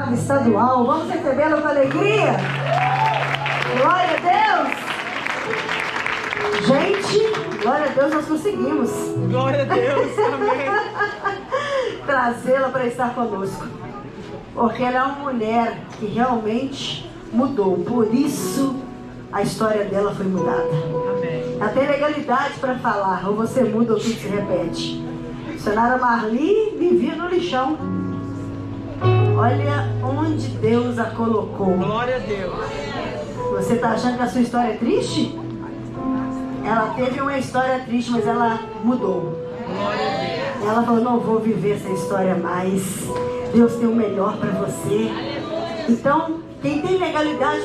deputada estadual. Vamos recebê-la com alegria. Glória a Deus. Gente, glória a Deus, nós conseguimos. Glória a Deus, amém. Trazê-la para estar conosco. Porque ela é uma mulher que realmente mudou. Por isso, a história dela foi mudada. Amém. Ela tem legalidade para falar. Ou você muda ou tudo se repete. Missionária Marli vivia no lixão. Olha onde Deus a colocou. Glória a Deus. Você está achando que a sua história é triste? Ela teve uma história triste, mas ela mudou. Glória a Deus. Ela falou, não vou viver essa história mais. Deus tem o melhor para você. Então, quem tem legalidade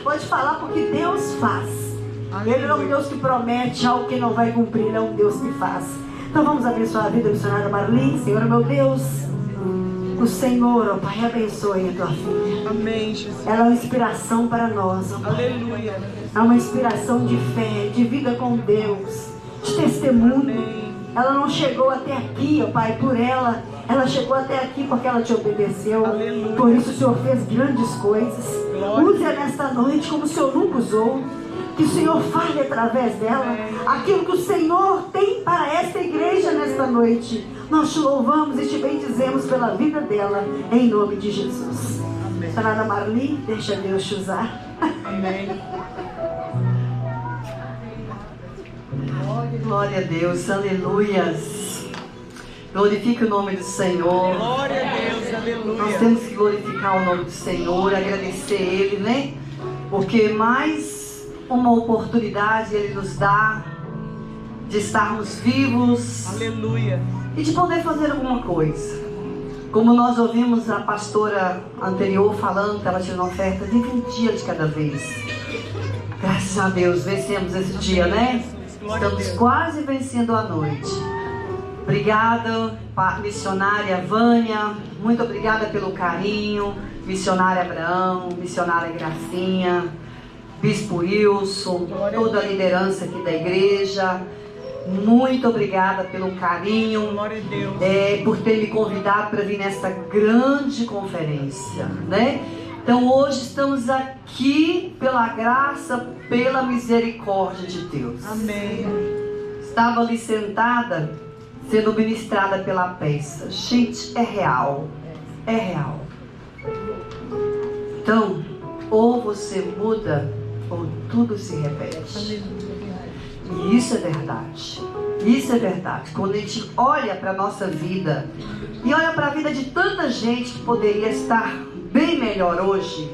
pode falar porque Deus faz. Ele não é um Deus que promete algo que não vai cumprir, Ele é um Deus que faz. Então vamos abençoar a vida da missionária Marli. Senhor, meu Deus, o Senhor, ó Pai, abençoe a tua filha. Amém, Jesus. Ela é uma inspiração para nós, ó Pai. Aleluia. É uma inspiração de fé, de vida com Deus, de testemunho. Amém. Ela não chegou até aqui, ó Pai, por ela. Ela chegou até aqui porque ela te obedeceu. Aleluia. Por isso o Senhor fez grandes coisas. Glória. Use-a nesta noite como o Senhor nunca usou. Que o Senhor fale através dela aquilo que o Senhor tem para esta igreja nesta noite. Nós te louvamos e te bendizemos pela vida dela, em nome de Jesus. Amém. Senhora Marli, deixa Deus te usar. Amém. Glória a Deus, aleluias. Glorifique o nome do Senhor. Glória a Deus, Nós aleluia. temos que glorificar o nome do Senhor, agradecer Ele, né? Porque mais uma oportunidade Ele nos dá de estarmos vivos Aleluia. e de poder fazer alguma coisa. Como nós ouvimos a pastora anterior falando que ela tinha uma oferta de 20 dias de cada vez. Graças a Deus, vencemos esse dia, né? Estamos quase vencendo a noite. Obrigada, missionária Vânia. Muito obrigada pelo carinho. Missionária Abraão, missionária Gracinha, Bispo Wilson, toda a liderança aqui da igreja. Muito obrigada pelo carinho, Glória a Deus. por ter me convidado para vir nesta grande conferência, né? Então hoje estamos aqui pela graça, pela misericórdia de Deus. Amém. Estava ali sentada, sendo ministrada pela peça. Gente, é real. É real. Então, ou você muda, ou tudo se repete. E isso é verdade. Isso é verdade. Quando a gente olha para a nossa vida e olha para a vida de tanta gente que poderia estar bem melhor hoje,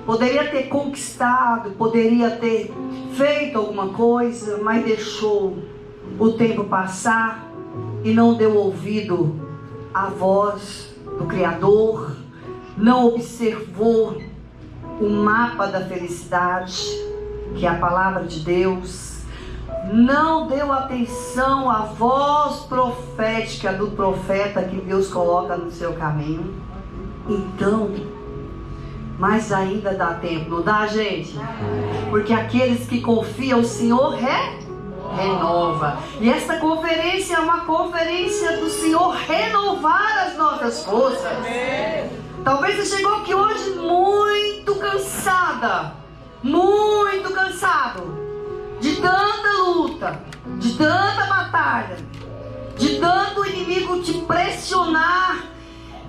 poderia ter conquistado, poderia ter feito alguma coisa, mas deixou o tempo passar e não deu ouvido à voz do Criador, não observou o mapa da felicidade, que é a palavra de Deus, não deu atenção à voz profética do profeta que Deus coloca no seu caminho. Então, mas ainda dá tempo, não dá, gente? Porque aqueles que confiam, o Senhor renova. E esta conferência é uma conferência do Senhor renovar as nossas forças. Talvez você chegou aqui hoje muito cansada, muito cansado de tanta luta, de tanta batalha, de tanto inimigo te pressionar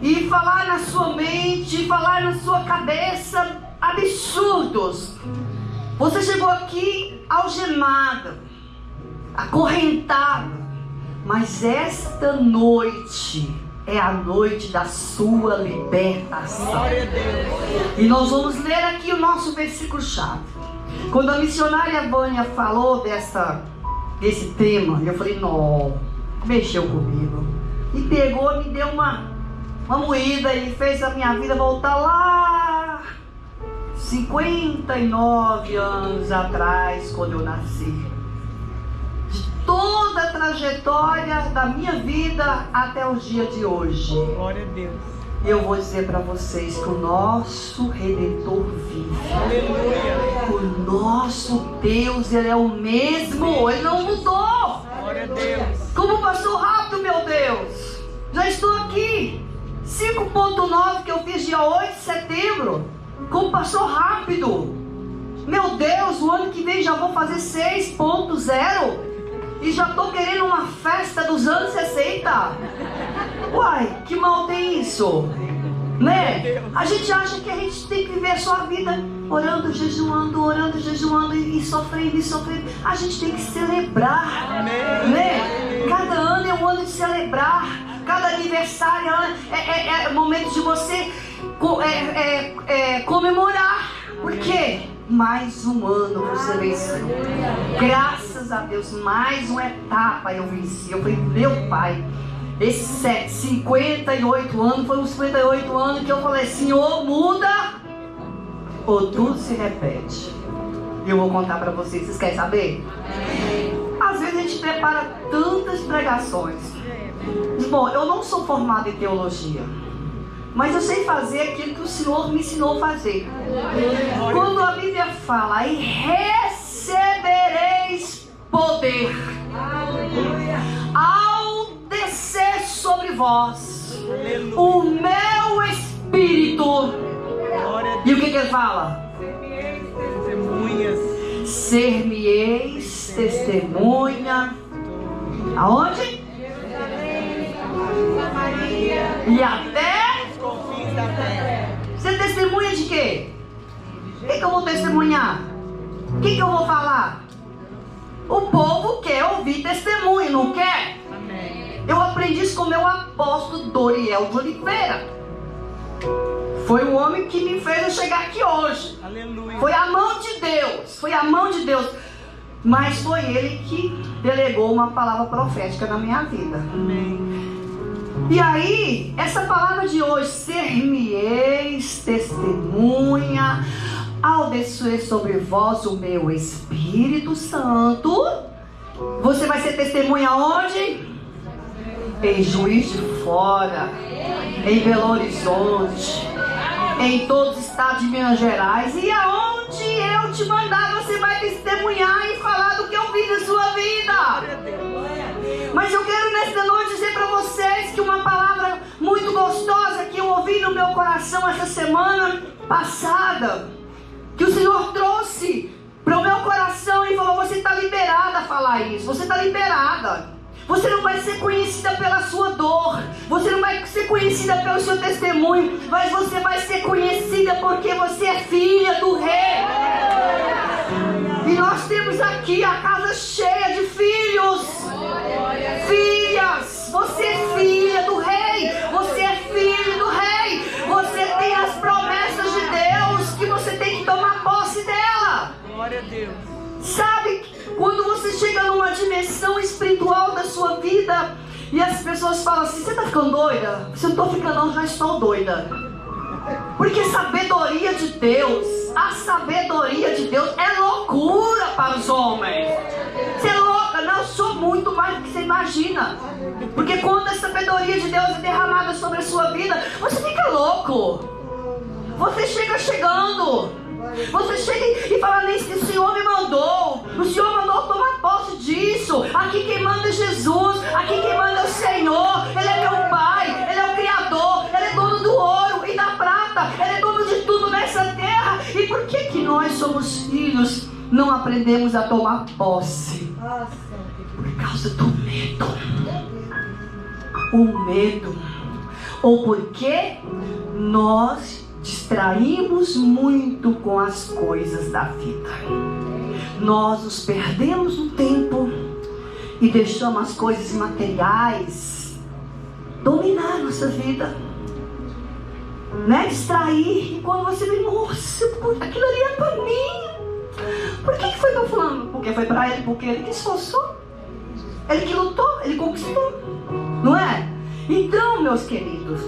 e falar na sua mente, falar na sua cabeça absurdos. Você chegou aqui algemada, acorrentada, mas esta noite é a noite da sua libertação. Glória a Deus. E nós vamos ler aqui o nosso versículo-chave. Quando a missionária Vânia falou desse tema, eu falei, não, mexeu comigo. E pegou, me deu uma moída e fez a minha vida voltar lá 59 anos atrás, quando eu nasci. De toda a trajetória da minha vida até o dia de hoje. Glória a Deus. E eu vou dizer para vocês que o nosso Redentor vive. Aleluia. O nosso Deus, Ele é o mesmo. Ele não mudou. Glória a Deus. Como passou rápido, meu Deus. Já estou aqui. 5.9 que eu fiz dia 8 de setembro. Como passou rápido. Meu Deus, o ano que vem já vou fazer 6.0. E já tô querendo uma festa dos anos 60. Uai, que mal tem isso? Né? A gente acha que a gente tem que viver só a vida orando, jejuando e sofrendo. A gente tem que celebrar, né? Cada ano é um ano de celebrar. Cada aniversário é momento de você comemorar. Por quê? Mais um ano você venceu. Graças a Deus, mais uma etapa eu venci. Eu falei, meu pai, esses 58 anos, foram os 58 anos que eu falei, Senhor, muda ou tudo se repete. E eu vou contar pra vocês querem saber? Às vezes a gente prepara tantas pregações. Bom, eu não sou formada em teologia, mas eu sei fazer aquilo que o Senhor me ensinou a fazer. Quando a Bíblia fala, e recebereis poder ao descer sobre vós o meu Espírito. E o que ele fala? Ser-me-eis testemunha. Aonde? E até os confins da terra. Você testemunha de quê? O que eu vou testemunhar? O que eu vou falar? O povo quer ouvir testemunho, não quer? Amém. Eu aprendi isso com meu apóstolo Doriel de Oliveira. Foi o homem que me fez eu chegar aqui hoje. Aleluia. Foi a mão de Deus. Foi a mão de Deus. Mas foi ele que delegou uma palavra profética na minha vida. Amém. E aí, essa palavra de hoje, ser-me-eis testemunha ao descer sobre vós o meu Espírito Santo. Você vai ser testemunha onde? Em Juiz de Fora, em Belo Horizonte, em todos os estados de Minas Gerais. E aonde eu te mandar, você vai testemunhar e falar do que eu vi na sua vida. Mas eu quero nesta noite dizer para vocês que uma palavra muito gostosa que eu ouvi no meu coração essa semana passada, que o Senhor trouxe para o meu coração e falou, você está liberada a falar isso, você está liberada. Você não vai ser conhecida pela sua dor, você não vai ser conhecida pelo seu testemunho, mas você vai ser conhecida porque você é filha do Rei. E nós temos aqui a casa cheia de filhos, filhas. Você é filha do Rei, você é filho do Rei. Você tem as promessas de Deus que você tem que tomar posse dela. Glória a Deus. Sabe, quando você chega numa dimensão espiritual da sua vida e as pessoas falam assim, você está ficando doida? Se eu não estou ficando não, já estou doida. Porque a sabedoria de Deus é loucura para os homens. Você é louca? Não, eu sou muito mais do que você imagina. Porque quando a sabedoria de Deus é derramada sobre a sua vida, você fica louco. Você chega chegando. Você chega e fala, nem se o Senhor me mandou. O Senhor mandou tomar posse disso. Aqui quem manda é Jesus. Aqui quem manda é o Senhor. Ele é meu Pai, Ele é o Criador. Ele é dono do ouro e da prata. Ele é dono de tudo nessa terra. E por que nós somos filhos não aprendemos a tomar posse? Por causa do medo. O medo. Ou porque nós distraímos muito com as coisas da vida. Nós nos perdemos no tempo e deixamos as coisas materiais dominar a nossa vida, né? Distrair. E quando você vê, nossa, aquilo ali é para mim. Por que foi para fulano? Porque foi para ele, porque ele que esforçou, ele que lutou, ele conquistou, não é? Então, meus queridos,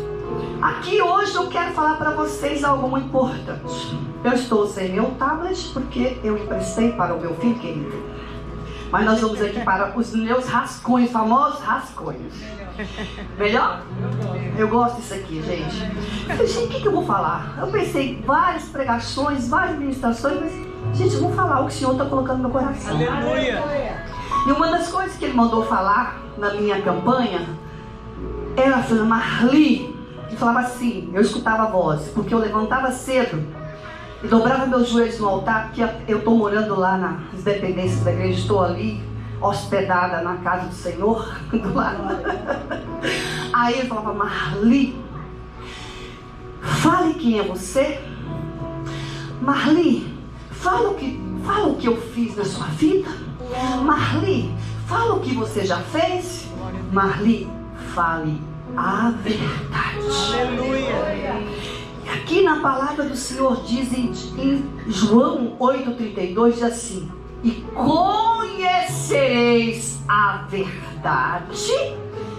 aqui hoje eu quero falar para vocês algo muito importante. Eu estou sem meu tablet porque eu emprestei para o meu filho querido. Mas nós vamos aqui para os meus rascunhos, famosos rascunhos. Melhor? Eu gosto disso aqui, gente. Eu falei, gente, o que eu vou falar? Eu pensei várias pregações, várias ministrações, mas, gente, eu vou falar o que o Senhor está colocando no meu coração. Aleluia! E uma das coisas que Ele mandou falar na minha campanha era assim, Marli, e falava assim, eu escutava a voz, porque eu levantava cedo e dobrava meus joelhos no altar, porque eu estou morando lá nas dependências da igreja, estou ali hospedada na casa do Senhor, do lado. Aí ele falava, Marli, fale quem é você. Marli, fala o que eu fiz na sua vida. Marli, fala o que você já fez. Marli, fale a verdade. Aleluia. Aqui na palavra do Senhor diz em João 8,32, diz assim: e conhecereis a verdade,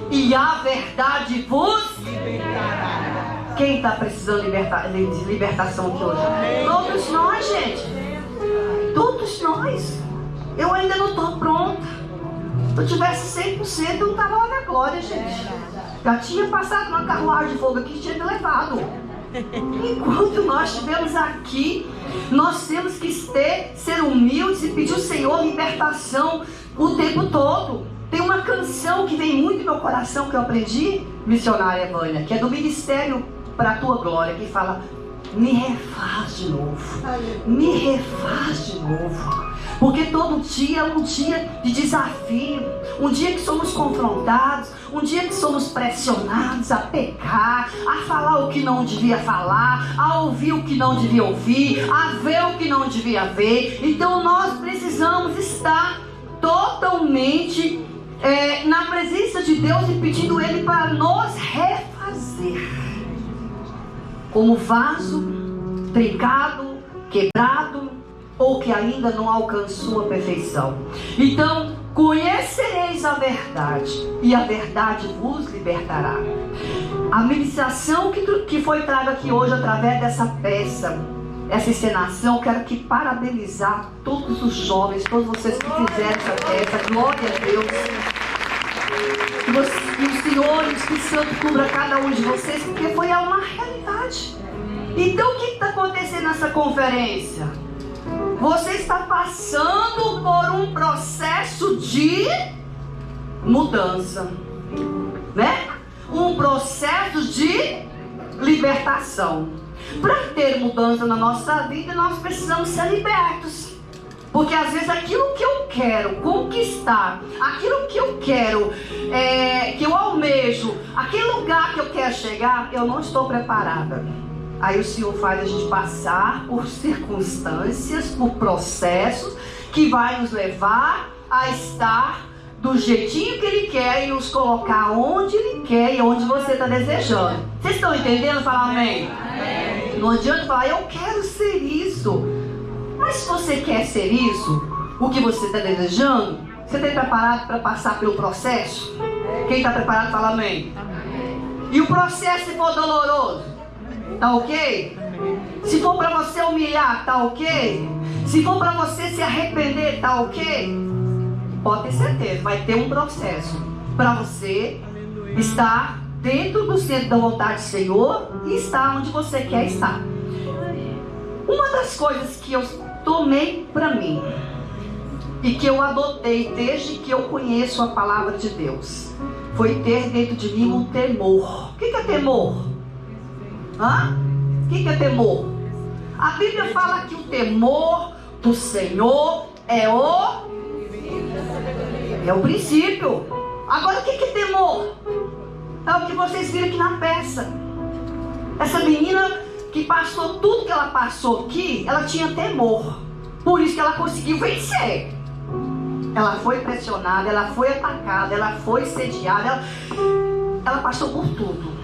e a verdade vos libertará. Quem está precisando de libertação aqui hoje? Todos nós, gente. Todos nós. Eu ainda não estou pronta. Se eu tivesse 100%, eu não estava lá na glória, gente. Já tinha passado uma carruagem de fogo aqui e tinha me levado. Enquanto nós estivermos aqui, nós temos que ser humildes e pedir ao Senhor libertação o tempo todo. Tem uma canção que vem muito no meu coração que eu aprendi, missionária Vânia, que é do Ministério para a Tua Glória, que fala: me refaz de novo, me refaz de novo. Porque todo dia é um dia de desafio, um dia que somos confrontados, um dia que somos pressionados a pecar, a falar o que não devia falar, a ouvir o que não devia ouvir, a ver o que não devia ver. Então nós precisamos estar totalmente na presença de Deus e pedindo Ele para nos refazer. Como vaso trincado, quebrado, ou que ainda não alcançou a perfeição. Então, conhecereis a verdade, e a verdade vos libertará. A ministração que foi traga aqui hoje através dessa peça, essa encenação, quero que parabenizar todos os jovens, todos vocês que fizeram essa peça. Glória a Deus. Que o Senhor e o Espírito Santo cubra cada um de vocês, porque foi uma realidade. Então, o que está acontecendo nessa conferência? Você está passando por um processo de mudança, né? Um processo de libertação. Para ter mudança na nossa vida, nós precisamos ser libertos. Porque às vezes aquilo que eu quero conquistar, aquilo que eu quero, que eu almejo, aquele lugar que eu quero chegar, eu não estou preparada. Aí o Senhor faz a gente passar por circunstâncias, por processos que vai nos levar a estar do jeitinho que Ele quer e nos colocar onde Ele quer e onde você está desejando. Vocês estão entendendo? Fala amém. Amém. Não adianta falar, eu quero ser isso. Mas se você quer ser isso, o que você está desejando, você está preparado para passar pelo processo? Quem está preparado fala amém. Amém. E o processo, se for doloroso, tá ok? Se for para você humilhar, tá ok? Se for para você se arrepender, tá ok? Pode ter certeza, vai ter um processo para você estar dentro do centro da vontade do Senhor e estar onde você quer estar. Uma das coisas que eu tomei para mim e que eu adotei desde que eu conheço a palavra de Deus foi ter dentro de mim um temor. O que é temor? Hã? O que é temor? A Bíblia fala que o temor do Senhor é o princípio. Agora o que é temor? É o que vocês viram aqui na peça. Essa menina que passou tudo que ela passou aqui, ela tinha temor. Por isso que ela conseguiu vencer. Ela foi pressionada, ela foi atacada, ela foi sediada, ela passou por tudo.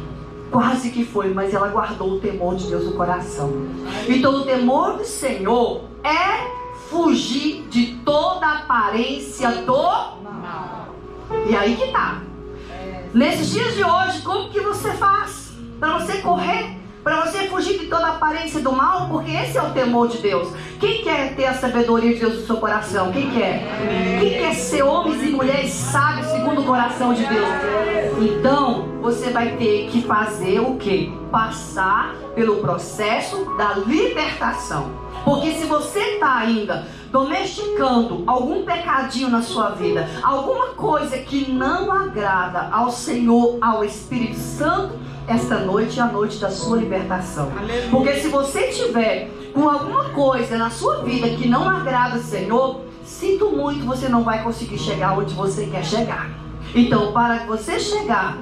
Quase que foi, mas ela guardou o temor de Deus no coração. Então o temor do Senhor é fugir de toda aparência do mal. E aí que tá. Nesses dias de hoje, como que você faz para você correr? Para você fugir de toda aparência do mal? Porque esse é o temor de Deus. Quem quer ter a sabedoria de Deus no seu coração? Quem quer? Quem quer ser homens e mulheres sábios segundo o coração de Deus? Então, você vai ter que fazer o quê? Passar pelo processo da libertação. Porque se você está ainda domesticando algum pecadinho na sua vida, alguma coisa que não agrada ao Senhor, ao Espírito Santo, esta noite é a noite da sua libertação. Porque se você tiver com alguma coisa na sua vida que não agrada o Senhor, sinto muito, você não vai conseguir chegar onde você quer chegar. Então, para você chegar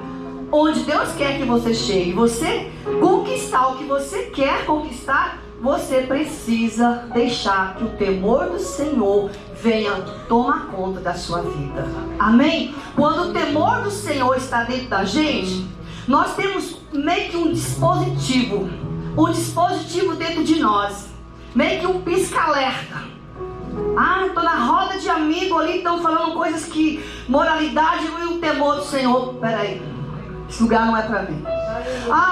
onde Deus quer que você chegue, você conquistar o que você quer conquistar, você precisa deixar que o temor do Senhor venha tomar conta da sua vida. Amém? Quando o temor do Senhor está dentro da gente, nós temos meio que um dispositivo dentro de nós, meio que um pisca-alerta. Estou na roda de amigo ali, estão falando coisas que moralidade e o temor do Senhor. Peraí, esse lugar não é para mim.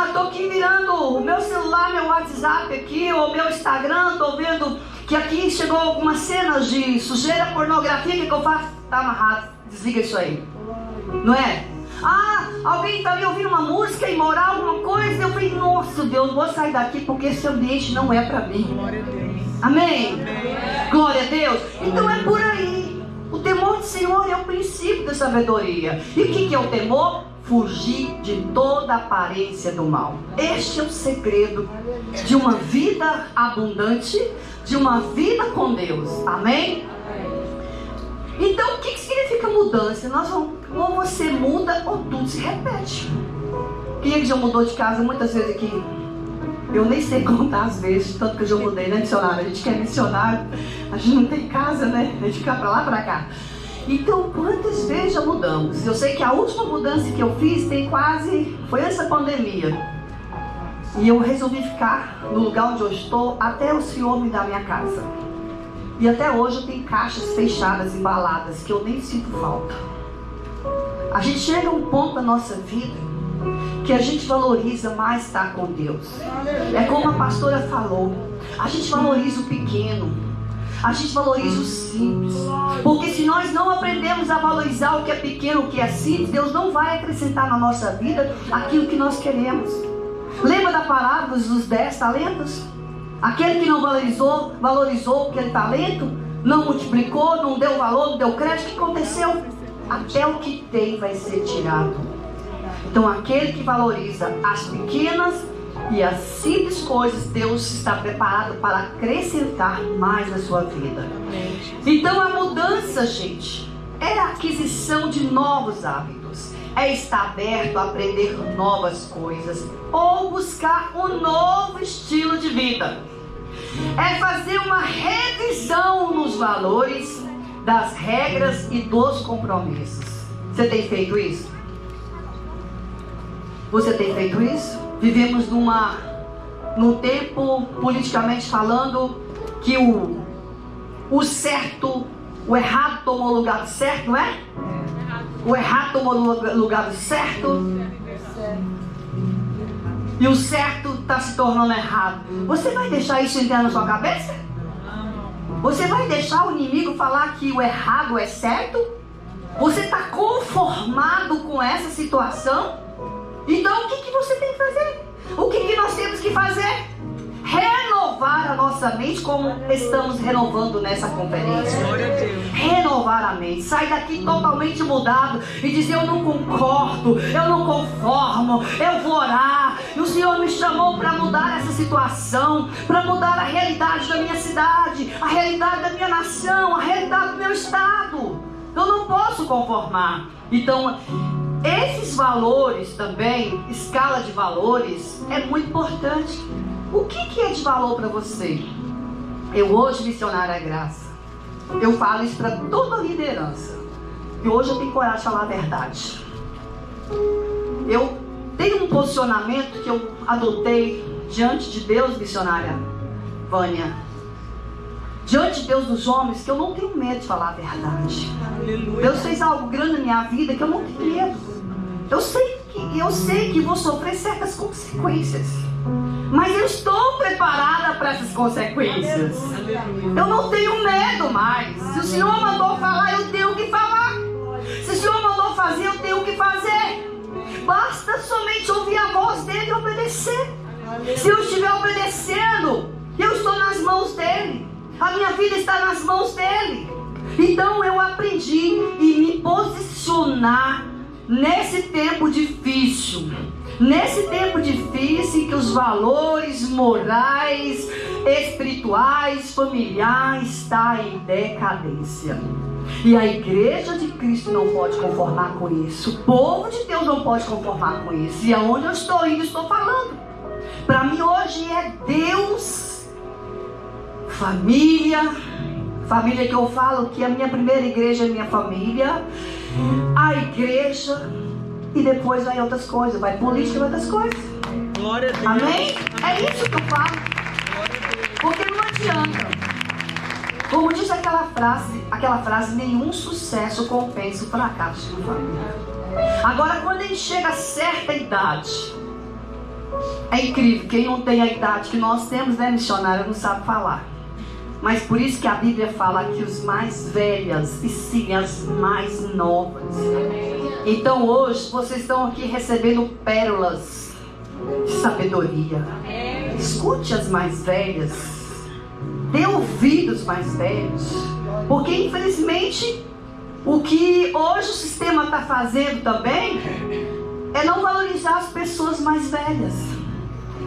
Estou aqui mirando o meu celular, meu WhatsApp aqui, ou meu Instagram, estou vendo que aqui chegou algumas cenas de sujeira, pornografia, o que eu faço? Está amarrado, desliga isso aí. Não é? Alguém está ali ouvindo uma música imoral, alguma coisa, eu falei, nossa Deus, vou sair daqui porque esse ambiente não é para mim. Glória a Deus. Amém? Amém. Glória a Deus. Então é por aí. O temor do Senhor é o princípio da sabedoria. E o que é o temor? Fugir de toda aparência do mal. Este é o segredo de uma vida abundante, de uma vida com Deus. Amém? Então o que significa mudança? Ou você muda ou tudo se repete. Quem é que já mudou de casa muitas vezes aqui? Eu nem sei contar as vezes, tanto que eu já mudei, né, missionário? A gente que é missionário, a gente não tem casa, né? A gente fica pra lá, pra cá. Então, quantas vezes já mudamos? Eu sei que a última mudança que eu fiz foi essa pandemia. E eu resolvi ficar no lugar onde eu estou até o Senhor me dar minha casa. E até hoje eu tenho caixas fechadas, embaladas, que eu nem sinto falta. A gente chega a um ponto da nossa vida que a gente valoriza mais estar com Deus. É como a pastora falou, a gente valoriza o pequeno, a gente valoriza o simples. Porque se nós não aprendemos a valorizar o que é pequeno, o que é simples, Deus não vai acrescentar na nossa vida aquilo que nós queremos. Lembra da parábola dos 10 talentos? Aquele que não valorizou aquele talento, não multiplicou, não deu valor, não deu crédito, o que aconteceu? Até o que tem vai ser tirado. Então aquele que valoriza as pequenas e as simples coisas, Deus está preparado para acrescentar mais na sua vida. Então a mudança, gente, é a aquisição de novos hábitos, é estar aberto a aprender novas coisas ou buscar um novo estilo de vida. É fazer uma revisão nos valores, das regras e dos compromissos. Você tem feito isso? Você tem feito isso? Vivemos num tempo, politicamente falando, que o certo, o errado tomou o lugar do certo, não é? O errado tomou o lugar do certo. E o certo está se tornando errado. Você vai deixar isso entrar na sua cabeça? Você vai deixar o inimigo falar que o errado é certo? Você está conformado com essa situação? Então o que você tem que fazer? O que nós temos que fazer? Renovar a nossa mente, como estamos renovando nessa conferência. Renovar a mente. Sai daqui totalmente mudado e dizer: eu não concordo, eu não conformo, eu vou orar. E o Senhor me chamou para mudar essa situação, para mudar a realidade da minha cidade, a realidade da minha nação, a realidade do meu estado. Eu não posso conformar. Então, esses valores também, escala de valores, é muito importante. O que é de valor para você? Eu hoje, missionária Graça, eu falo isso para toda a liderança. E hoje eu tenho coragem de falar a verdade. Eu tenho um posicionamento que eu adotei diante de Deus, missionária Vânia. Diante de Deus dos homens, que eu não tenho medo de falar a verdade. Aleluia. Deus fez algo grande na minha vida que eu não tenho medo. Eu sei que vou sofrer certas consequências, mas eu estou preparada para essas consequências. Eu não tenho medo mais. Se o Senhor mandou falar, eu tenho que falar. Se o Senhor mandou fazer, eu tenho que fazer. Basta somente ouvir a voz dele e obedecer. Se eu estiver obedecendo, eu estou nas mãos dele. A minha vida está nas mãos dele. Então eu aprendi a me posicionar nesse tempo difícil. Nesse tempo difícil que os valores morais, espirituais, familiares estão em decadência. E a igreja de Cristo não pode conformar com isso. O povo de Deus não pode conformar com isso. E aonde eu estou indo, estou falando. Para mim hoje é Deus, família. Família que eu falo que a minha primeira igreja é minha família. A igreja. E depois vai outras coisas. Vai política e outras coisas. Glória a Deus. Amém? É isso que eu falo. Porque não adianta. Como diz aquela frase, nenhum sucesso compensa o fracasso de uma família. Agora, quando ele chega a certa idade, é incrível, quem não tem a idade que nós temos, né, missionário, não sabe falar. Mas por isso que a Bíblia fala que os mais velhas e sim as mais novas. Então hoje vocês estão aqui recebendo pérolas de sabedoria. Escute as mais velhas. Dê ouvidos mais velhos, porque infelizmente o que hoje o sistema está fazendo também é não valorizar as pessoas mais velhas,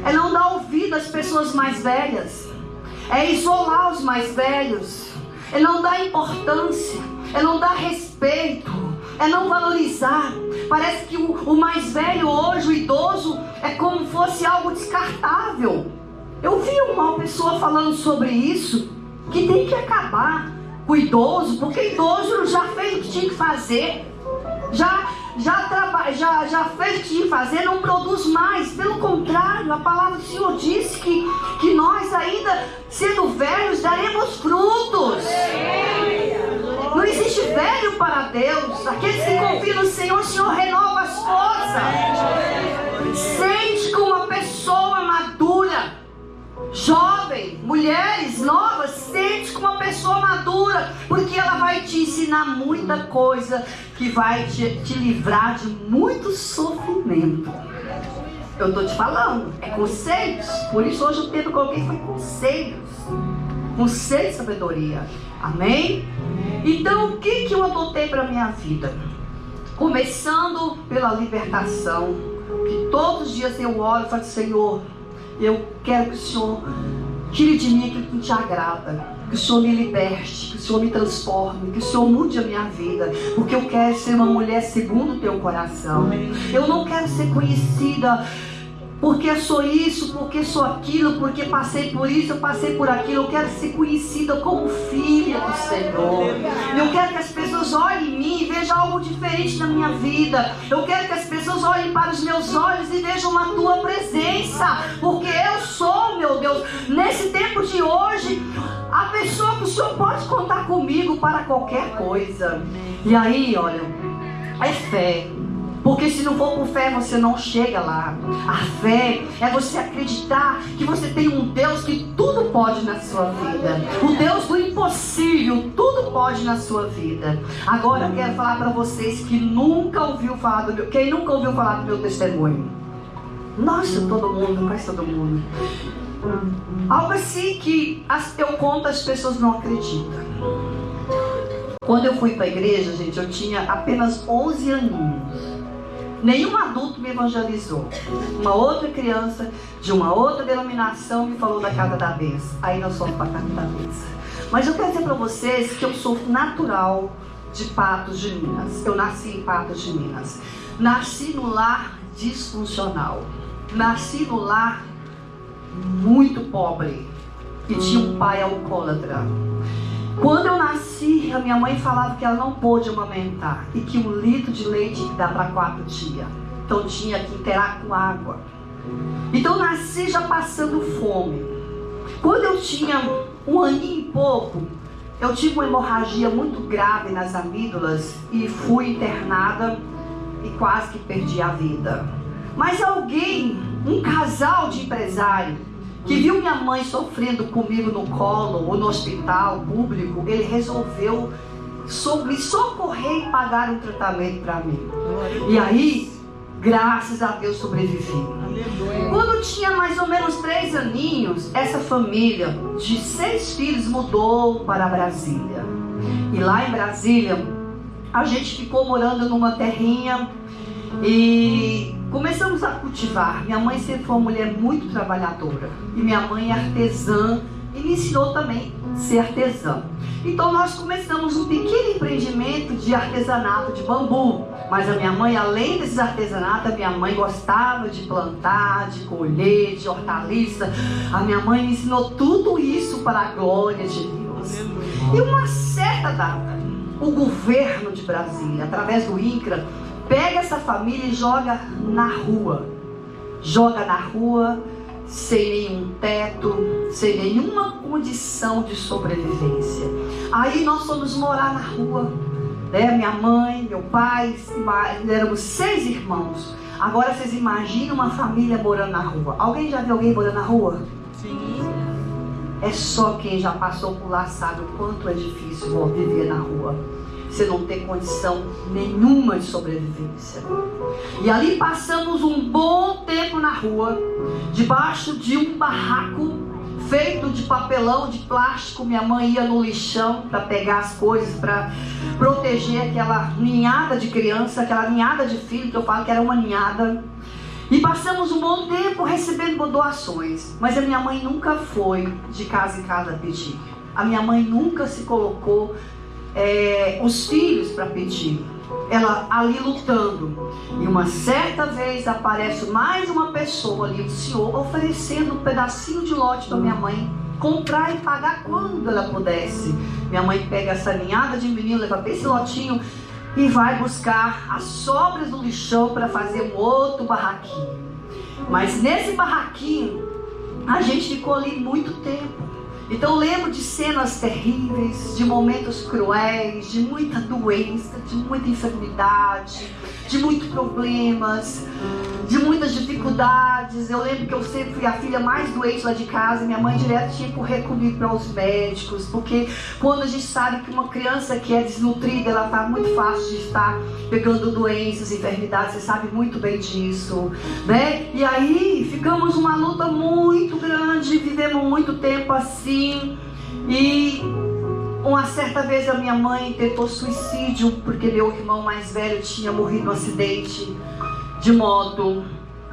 é não dar ouvido às pessoas mais velhas, é isolar os mais velhos, é não dar importância, é não dar respeito, é não valorizar. Parece que o mais velho hoje, o idoso, é como fosse algo descartável. Eu vi uma pessoa falando sobre isso, que tem que acabar com o idoso, porque idoso já fez o que tinha que fazer, já fez o que tinha que fazer, não produz mais. Pelo contrário, a palavra do Senhor disse que nós ainda, sendo velhos, daremos frutos. Não existe velho para Deus. Aqueles que confiam no Senhor, o Senhor renova as forças. Sente como uma pessoa madura. Jovem, mulheres novas, sente como uma pessoa madura, porque ela vai te ensinar muita coisa que vai te livrar de muito sofrimento. Eu estou te falando, é conselhos. Por isso hoje o tema que eu coloquei foi conselhos. Conselho de sabedoria. Amém? Então o que eu adotei para a minha vida? Começando pela libertação, que todos os dias eu oro e falo: Senhor, eu quero que o Senhor tire de mim aquilo que não te agrada, que o Senhor me liberte, que o Senhor me transforme, que o Senhor mude a minha vida, porque eu quero ser uma mulher segundo o teu coração. Eu não quero ser conhecida porque sou isso, porque sou aquilo, porque passei por isso, eu passei por aquilo. Eu quero ser conhecida como filha do Senhor. Eu quero que as pessoas olhem em mim e vejam algo diferente na minha vida. Eu quero que as pessoas olhem para os meus olhos e vejam a tua presença, porque eu sou, meu Deus, nesse tempo de hoje, a pessoa que o Senhor pode contar comigo para qualquer coisa. E aí, olha, é fé. Porque se não for por fé, você não chega lá. A fé é você acreditar que você tem um Deus que tudo pode na sua vida. O Deus do impossível, tudo pode na sua vida. Agora eu quero falar para vocês que nunca ouviu falar do meu... Quem nunca ouviu falar do meu testemunho? Nossa, todo mundo, quase todo mundo. Algo assim que eu conto, as pessoas não acreditam. Quando eu fui para a igreja, gente, eu tinha apenas 11 aninhos. Nenhum adulto me evangelizou. Uma outra criança de uma outra denominação me falou da Casa da Bênção. Aí nós fomos para a Casa da Bênção. Mas eu quero dizer para vocês que eu sou natural de Patos de Minas. Eu nasci em Patos de Minas. Nasci no lar disfuncional. Nasci no lar muito pobre. E tinha um pai alcoólatra. Quando eu nasci, a minha mãe falava que ela não pôde amamentar e que 1 litro de leite dá para 4 dias. Então tinha que interar com água. Então eu nasci já passando fome. Quando eu tinha 1 aninho e pouco, eu tive uma hemorragia muito grave nas amígdalas e fui internada e quase que perdi a vida. Mas alguém, um casal de empresário, que viu minha mãe sofrendo comigo no colo ou no hospital público, ele resolveu me socorrer e pagar um tratamento para mim. E aí, graças a Deus, sobrevivi. Quando tinha mais ou menos 3 aninhos, essa família de 6 filhos mudou para Brasília. E lá em Brasília, a gente ficou morando numa terrinha e começamos a cultivar. Minha mãe sempre foi uma mulher muito trabalhadora. E minha mãe é artesã e me ensinou também a ser artesã. Então nós começamos um pequeno empreendimento de artesanato de bambu. Mas a minha mãe, além desses artesanatos, a minha mãe gostava de plantar, de colher, de hortaliça. A minha mãe me ensinou tudo isso para a glória de Deus. E uma certa data, o governo de Brasília, através do INCRA, pega essa família e joga na rua. Joga na rua, sem nenhum teto, sem nenhuma condição de sobrevivência. Aí nós fomos morar na rua, né? Minha mãe, meu pai, éramos 6 irmãos. Agora vocês imaginam uma família morando na rua. Alguém já viu alguém morando na rua? Sim. É só quem já passou por lá sabe o quanto é difícil viver na rua. Você não tem condição nenhuma de sobrevivência. E ali passamos um bom tempo na rua, debaixo de um barraco feito de papelão, de plástico. Minha mãe ia no lixão para pegar as coisas, para proteger aquela ninhada de criança, aquela ninhada de filho, que eu falo que era uma ninhada. E passamos um bom tempo recebendo doações. Mas a minha mãe nunca foi de casa em casa pedir. A minha mãe nunca se colocou os filhos para pedir. Ela ali lutando. E uma certa vez aparece mais uma pessoa ali, um senhor, oferecendo um pedacinho de lote para minha mãe comprar e pagar quando ela pudesse. Minha mãe pega essa ninhada de menino, leva esse lotinho e vai buscar as sobras do lixão para fazer um outro barraquinho. Mas nesse barraquinho a gente ficou ali muito tempo. Então eu lembro de cenas terríveis, de momentos cruéis, de muita doença, de muita enfermidade, de muitos problemas, de muitas dificuldades. Eu lembro que eu sempre fui a filha mais doente lá de casa. Minha mãe direto tinha que correr comigo para os médicos, porque quando a gente sabe que uma criança que é desnutrida, ela está muito fácil de estar pegando doenças, enfermidades. Você sabe muito bem disso, né? E aí ficamos uma luta muito grande, vivemos muito tempo assim. E uma certa vez a minha mãe tentou suicídio porque meu irmão mais velho tinha morrido num acidente de moto.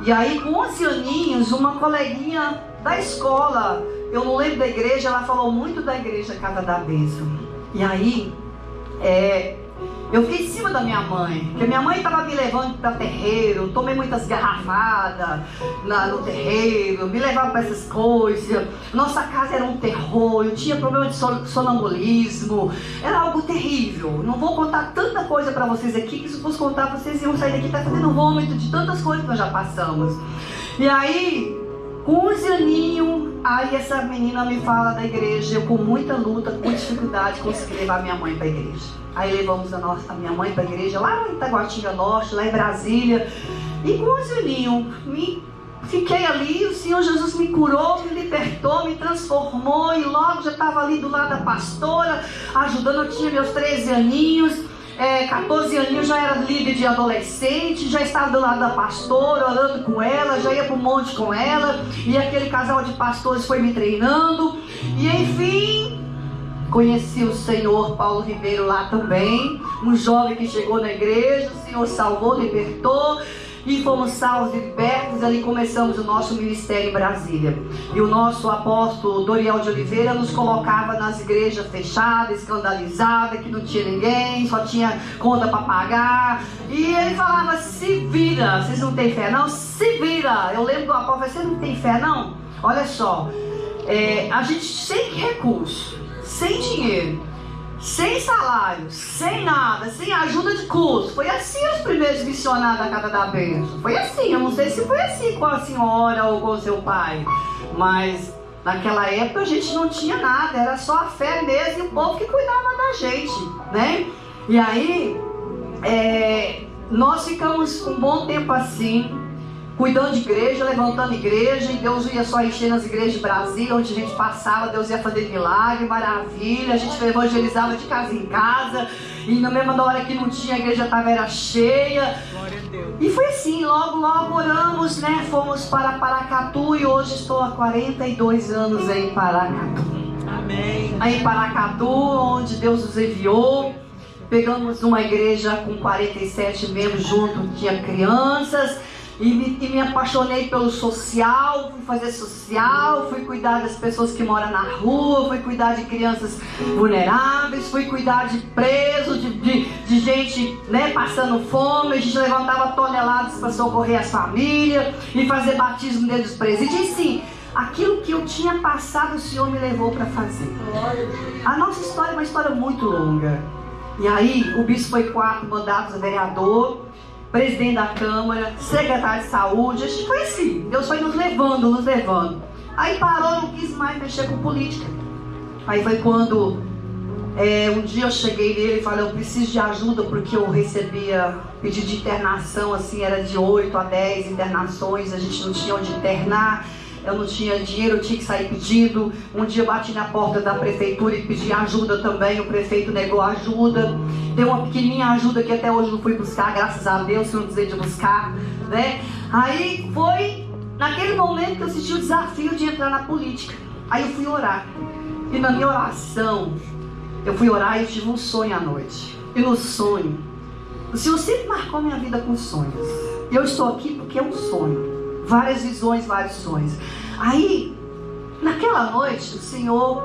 E aí com 11 aninhos, uma coleguinha da escola, eu não lembro da igreja, ela falou muito da igreja Casa da Bênção. E aí eu fiquei em cima da minha mãe, porque minha mãe estava me levando para terreiro, tomei muitas garrafadas no terreiro, me levava para essas coisas. Nossa casa era um terror, eu tinha problema de sonambulismo, era algo terrível. Não vou contar tanta coisa para vocês aqui, que se eu fosse contar, vocês iam sair daqui fazendo vômito de tantas coisas que nós já passamos. E aí, com 11 aninhos, aí essa menina me fala da igreja. Eu com muita luta, com dificuldade, consegui levar minha mãe para a igreja. Aí levamos a minha mãe para a igreja, lá em Itaguatinga Norte, lá em Brasília. E com 11 aninhos, fiquei ali, o Senhor Jesus me curou, me libertou, me transformou. E logo já estava ali do lado da pastora, ajudando. Eu tinha meus 13 aninhos. 14 aninhos, já era líder de adolescente, já estava do lado da pastora, orando com ela, já ia para o monte com ela, e aquele casal de pastores foi me treinando, e enfim, conheci o senhor Paulo Ribeiro lá também, um jovem que chegou na igreja, o Senhor salvou, libertou, e fomos salvos e libertos. Ali começamos o nosso ministério em Brasília. E o nosso apóstolo Doriel de Oliveira nos colocava nas igrejas fechadas, escandalizadas, que não tinha ninguém, só tinha conta para pagar. E ele falava: se vira, vocês não têm fé não? Se vira. Eu lembro do apóstolo: você não tem fé não? Olha só, a gente sem recurso, sem dinheiro, sem salário, sem nada, sem ajuda de custo. Foi assim os primeiros missionários da Casa da Bênção. Foi assim, eu não sei se foi assim com a senhora ou com o seu pai, mas naquela época a gente não tinha nada, era só a fé mesmo e o povo que cuidava da gente, né? E aí, nós ficamos um bom tempo assim, cuidando de igreja, levantando igreja, e Deus ia só encher nas igrejas de Brasília, onde a gente passava, Deus ia fazer milagre, maravilha, a gente evangelizava de casa em casa, e na mesma hora que não tinha, a igreja estava cheia. Glória a Deus. E foi assim, logo oramos, né? Fomos para Paracatu, e hoje estou há 42 anos em Paracatu. Amém. Aí em Paracatu, onde Deus nos enviou, pegamos uma igreja com 47 membros junto, tinha crianças. e me apaixonei pelo social, fui fazer social, fui cuidar das pessoas que moram na rua, fui cuidar de crianças vulneráveis, fui cuidar de presos, de gente, né, passando fome. A gente levantava toneladas para socorrer as famílias e fazer batismo dentro dos presídios. E sim, aquilo que eu tinha passado, o Senhor me levou para fazer. A nossa história é uma história muito longa. E aí, o bispo foi 4 mandatos a vereador, presidente da Câmara, secretário de saúde. Acho que foi assim, Deus foi nos levando. Aí parou, não quis mais mexer com política. Aí foi quando um dia eu cheguei nele e falei, eu preciso de ajuda, porque eu recebia pedido de internação, assim, era de 8 a 10 internações, a gente não tinha onde internar. Eu não tinha dinheiro, eu tinha que sair pedindo. Um dia eu bati na porta da prefeitura e pedi ajuda também. O prefeito negou a ajuda. Deu uma pequenininha ajuda que até hoje não fui buscar, graças a Deus, se não dizer de buscar, né? Aí foi naquele momento que eu senti o desafio de entrar na política. Aí eu fui orar. E na minha oração, eu fui orar e eu tive um sonho à noite. E no sonho, o Senhor sempre marcou minha vida com sonhos. E eu estou aqui porque é um sonho. Várias visões, vários sonhos. Aí, naquela noite, o Senhor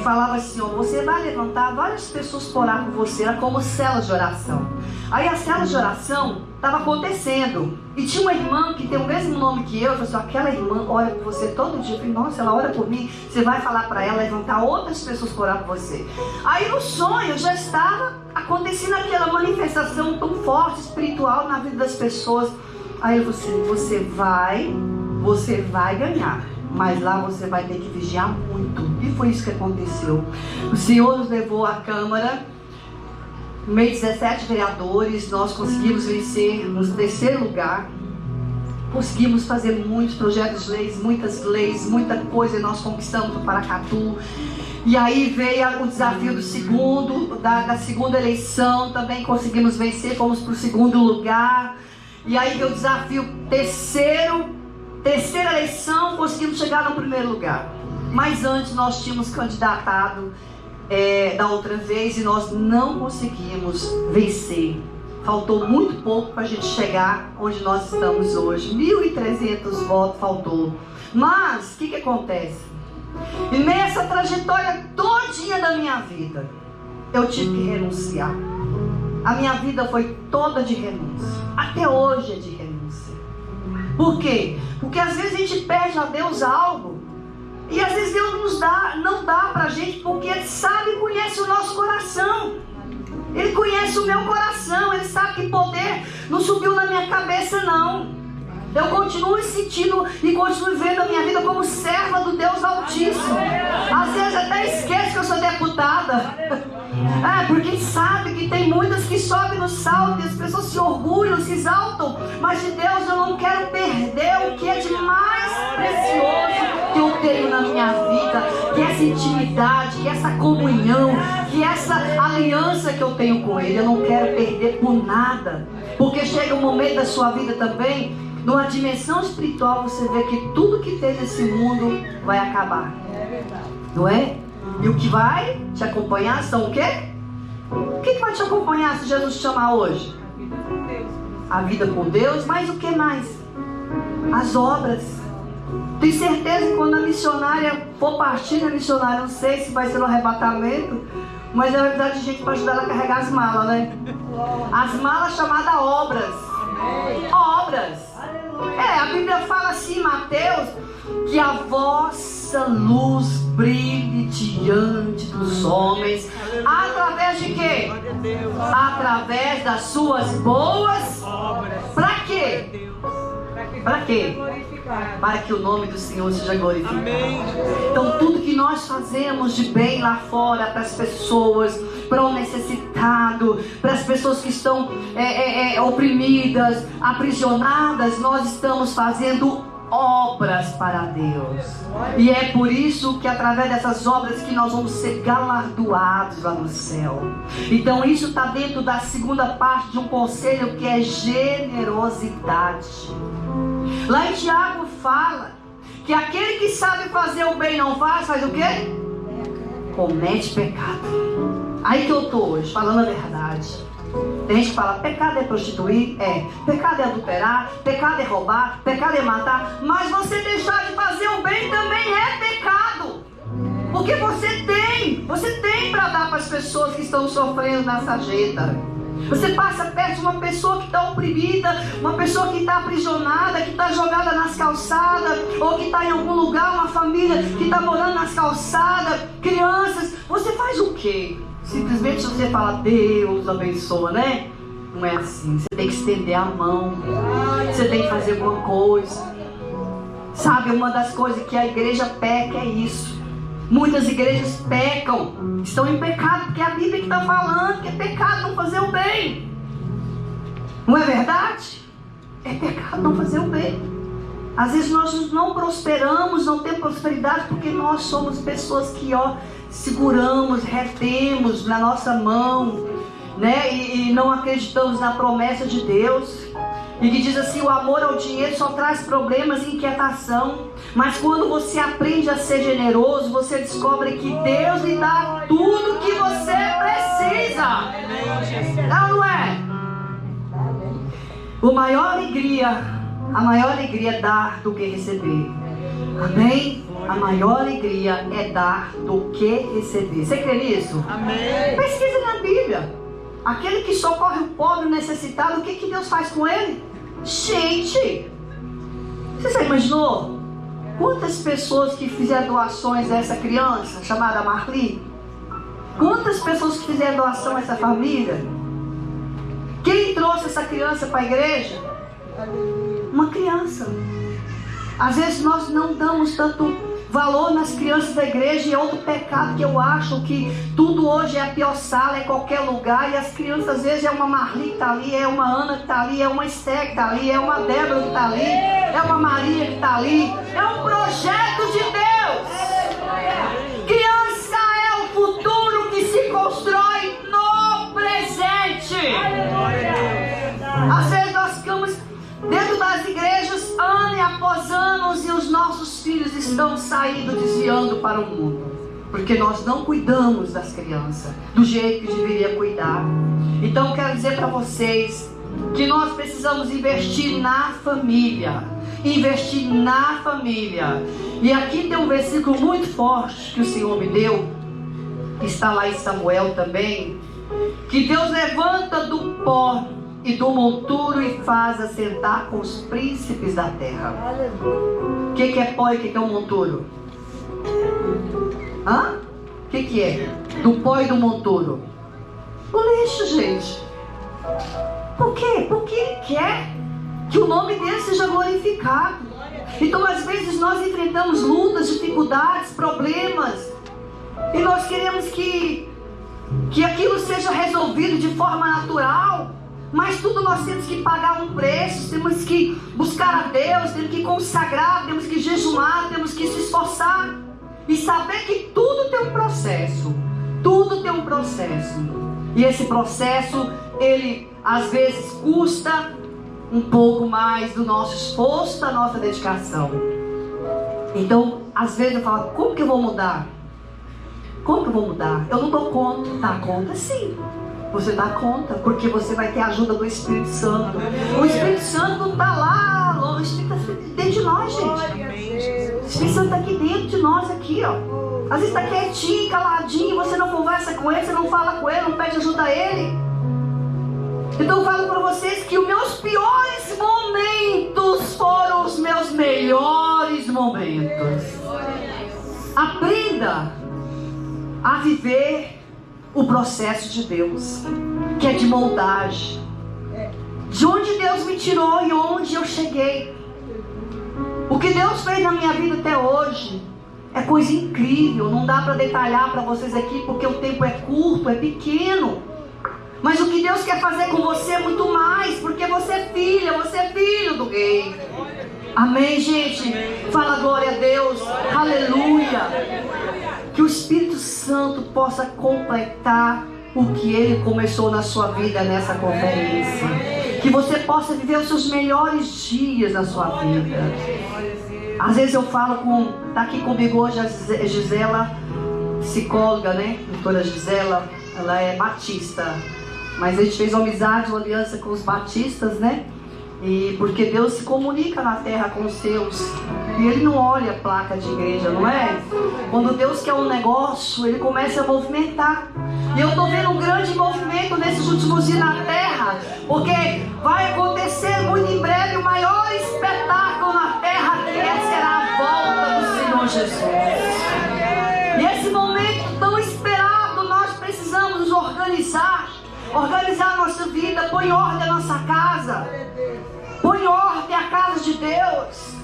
falava assim, ó, você vai levantar várias pessoas para orar por você. Era como células de oração. Aí a célula de oração estava acontecendo. E tinha uma irmã que tem o mesmo nome que eu. Eu falei assim, aquela irmã ora por você todo dia. Eu falei, nossa, ela ora por mim. Você vai falar para ela, levantar outras pessoas para orar por você. Aí no sonho já estava acontecendo aquela manifestação tão forte, espiritual na vida das pessoas. Aí eu falei assim, você vai ganhar, mas lá você vai ter que vigiar muito. E foi isso que aconteceu. O Senhor nos levou à Câmara, no meio de 17 vereadores, nós conseguimos vencer no 3º lugar. Conseguimos fazer muitos projetos de leis, muita coisa, e nós conquistamos o Paracatu. E aí veio o desafio da segunda eleição, também conseguimos vencer, fomos para o 2º lugar. E aí veio o desafio terceira eleição, conseguimos chegar no 1º lugar. Mas antes nós tínhamos candidatado da outra vez e nós não conseguimos vencer. Faltou muito pouco para a gente chegar onde nós estamos hoje. 1.300 votos faltou. Mas o que acontece? E nessa trajetória todinha da minha vida, eu tive que renunciar. A minha vida foi toda de renúncia. Até hoje é de renúncia. Por quê? Porque às vezes a gente pede a Deus algo e às vezes Deus não dá pra gente, porque Ele sabe e conhece o nosso coração. Ele conhece o meu coração. Ele sabe que poder não subiu na minha cabeça, não. Eu continuo sentindo e continuo vendo a minha vida como serva do Deus Altíssimo. Às vezes até esqueço que eu sou deputada. Porque sabe que tem muitas que sobem no salto e as pessoas se orgulham, se exaltam. Mas de Deus eu não quero perder o que é de mais precioso que eu tenho na minha vida, que é essa intimidade, que é essa comunhão, que é essa aliança que eu tenho com Ele. Eu não quero perder por nada. Porque chega um momento da sua vida também, numa dimensão espiritual, você vê que tudo que tem nesse mundo vai acabar. Não é? E o que vai te acompanhar são o quê? O que vai te acompanhar se Jesus te chamar hoje? A vida com Deus, mas o que mais? As obras. Tenho certeza que quando a missionária for partir, a missionária, não sei se vai ser no arrebatamento, mas ela vai precisar de gente para ajudar ela a carregar as malas, né? As malas chamadas obras. Obras. A Bíblia fala assim, Mateus, que a vossa luz brilhe diante dos homens. Através de quê? Através das suas boas obras. Para quê? Para quê? Para que o nome do Senhor seja glorificado. Amém. Então tudo que nós fazemos de bem lá fora para as pessoas, para o necessitado, para as pessoas que estão oprimidas, aprisionadas, nós estamos fazendo obras para Deus. E é por isso que através dessas obras que nós vamos ser galardoados lá no céu. Então isso está dentro da segunda parte de um conselho, que é generosidade. Lá em Tiago fala que aquele que sabe fazer o bem não faz o quê? Comete pecado. Aí que eu estou hoje, falando a verdade. Tem gente que fala, pecado é prostituir, pecado é adulterar, pecado é roubar, pecado é matar. Mas você deixar de fazer o bem também é pecado. Porque você tem para dar para as pessoas que estão sofrendo na sarjeta. Você passa perto de uma pessoa que está oprimida, uma pessoa que está aprisionada, que está jogada nas calçadas, ou que está em algum lugar, uma família que está morando nas calçadas, crianças. Você faz o quê? Simplesmente você fala, Deus abençoa, né? Não é assim. Você tem que estender a mão. Você tem que fazer alguma coisa. Sabe, uma das coisas que a igreja peca é isso. Muitas igrejas pecam, estão em pecado, porque é a Bíblia que está falando que é pecado não fazer o bem. Não é verdade? É pecado não fazer o bem. Às vezes nós não prosperamos, não temos prosperidade, porque nós somos pessoas que seguramos, retemos na nossa mão, né? E não acreditamos na promessa de Deus. E que diz assim, o amor ao dinheiro só traz problemas e inquietação. Mas quando você aprende a ser generoso, você descobre que Deus lhe dá tudo que você precisa. Não é? A maior alegria é dar do que receber. Amém? A maior alegria é dar do que receber. Você crê nisso? Amém. Pesquisa na Bíblia. Aquele que socorre o pobre e o necessitado, o que Deus faz com ele? Gente, você já imaginou quantas pessoas que fizeram doações a essa criança chamada Marli? Quantas pessoas que fizeram doação a essa família? Quem trouxe essa criança para a igreja? Uma criança. Às vezes nós não damos tanto valor nas crianças da igreja, e é outro pecado que eu acho que tudo hoje é a pior sala, é qualquer lugar, e as crianças às vezes é uma Marli que está ali, é uma Ana que está ali, é uma Esther que está ali, é uma Débora que está ali, é uma Maria que está ali. É um projeto de Deus. Criança é o futuro que se constrói no presente. Às vezes nós ficamos dentro das igrejas ano após ano, e os nossos filhos estão saindo, desviando para o mundo, porque nós não cuidamos das crianças do jeito que deveria cuidar. Então quero dizer para vocês que nós precisamos investir na família. Investir na família. E aqui tem um versículo muito forte que o Senhor me deu, que está lá em Samuel também, que Deus levanta do pó e do monturo e faz assentar com os príncipes da terra. O que é pó e o que é um monturo? O que é? Do pó e do monturo? O lixo, gente. Por quê? Porque Ele quer que o nome dele seja glorificado. Então às vezes nós enfrentamos lutas, dificuldades, problemas, e nós queremos que aquilo seja resolvido de forma natural. Mas tudo nós temos que pagar um preço, temos que buscar a Deus, temos que consagrar, temos que jejuar, temos que se esforçar. E saber que tudo tem um processo. Tudo tem um processo. E esse processo, ele às vezes custa um pouco mais do nosso esforço, da nossa dedicação. Então, às vezes eu falo, como que eu vou mudar? Como que eu vou mudar? Eu não dou conta. Dá conta sim. Você dá conta, porque você vai ter a ajuda do Espírito Santo. O Espírito Santo não está lá, o Espírito Santo está dentro de nós, gente. O Espírito Santo está aqui dentro de nós, aqui, ó. Às vezes está quietinho, caladinho, você não conversa com ele, você não fala com ele, não pede ajuda a ele. Então eu falo para vocês que os meus piores momentos foram os meus melhores momentos. Aprenda a viver o processo de Deus, que é de moldagem. De onde Deus me tirou e onde eu cheguei. O que Deus fez na minha vida até hoje é coisa incrível. Não dá para detalhar para vocês aqui, porque o tempo é curto, é pequeno. Mas o que Deus quer fazer com você é muito mais, porque você é filha, você é filho do Rei. Amém, gente? Fala glória a Deus. Aleluia. Que o Espírito Santo possa completar o que Ele começou na sua vida nessa conferência. Que você possa viver os seus melhores dias na sua vida. Às vezes eu falo está aqui comigo hoje a Gisela, psicóloga, né? Doutora Gisela, ela é batista. Mas a gente fez uma amizade, uma aliança com os batistas, né? E porque Deus se comunica na terra com os seus. E Ele não olha a placa de igreja, não é? Quando Deus quer um negócio, Ele começa a movimentar. E eu estou vendo um grande movimento nesses últimos dias na terra. Porque vai acontecer muito em breve o maior espetáculo na terra, que será a volta do Senhor Jesus. E esse momento tão esperado, nós precisamos nos organizar. Organizar a nossa vida, põe em ordem a nossa casa. Põe em ordem a casa de Deus.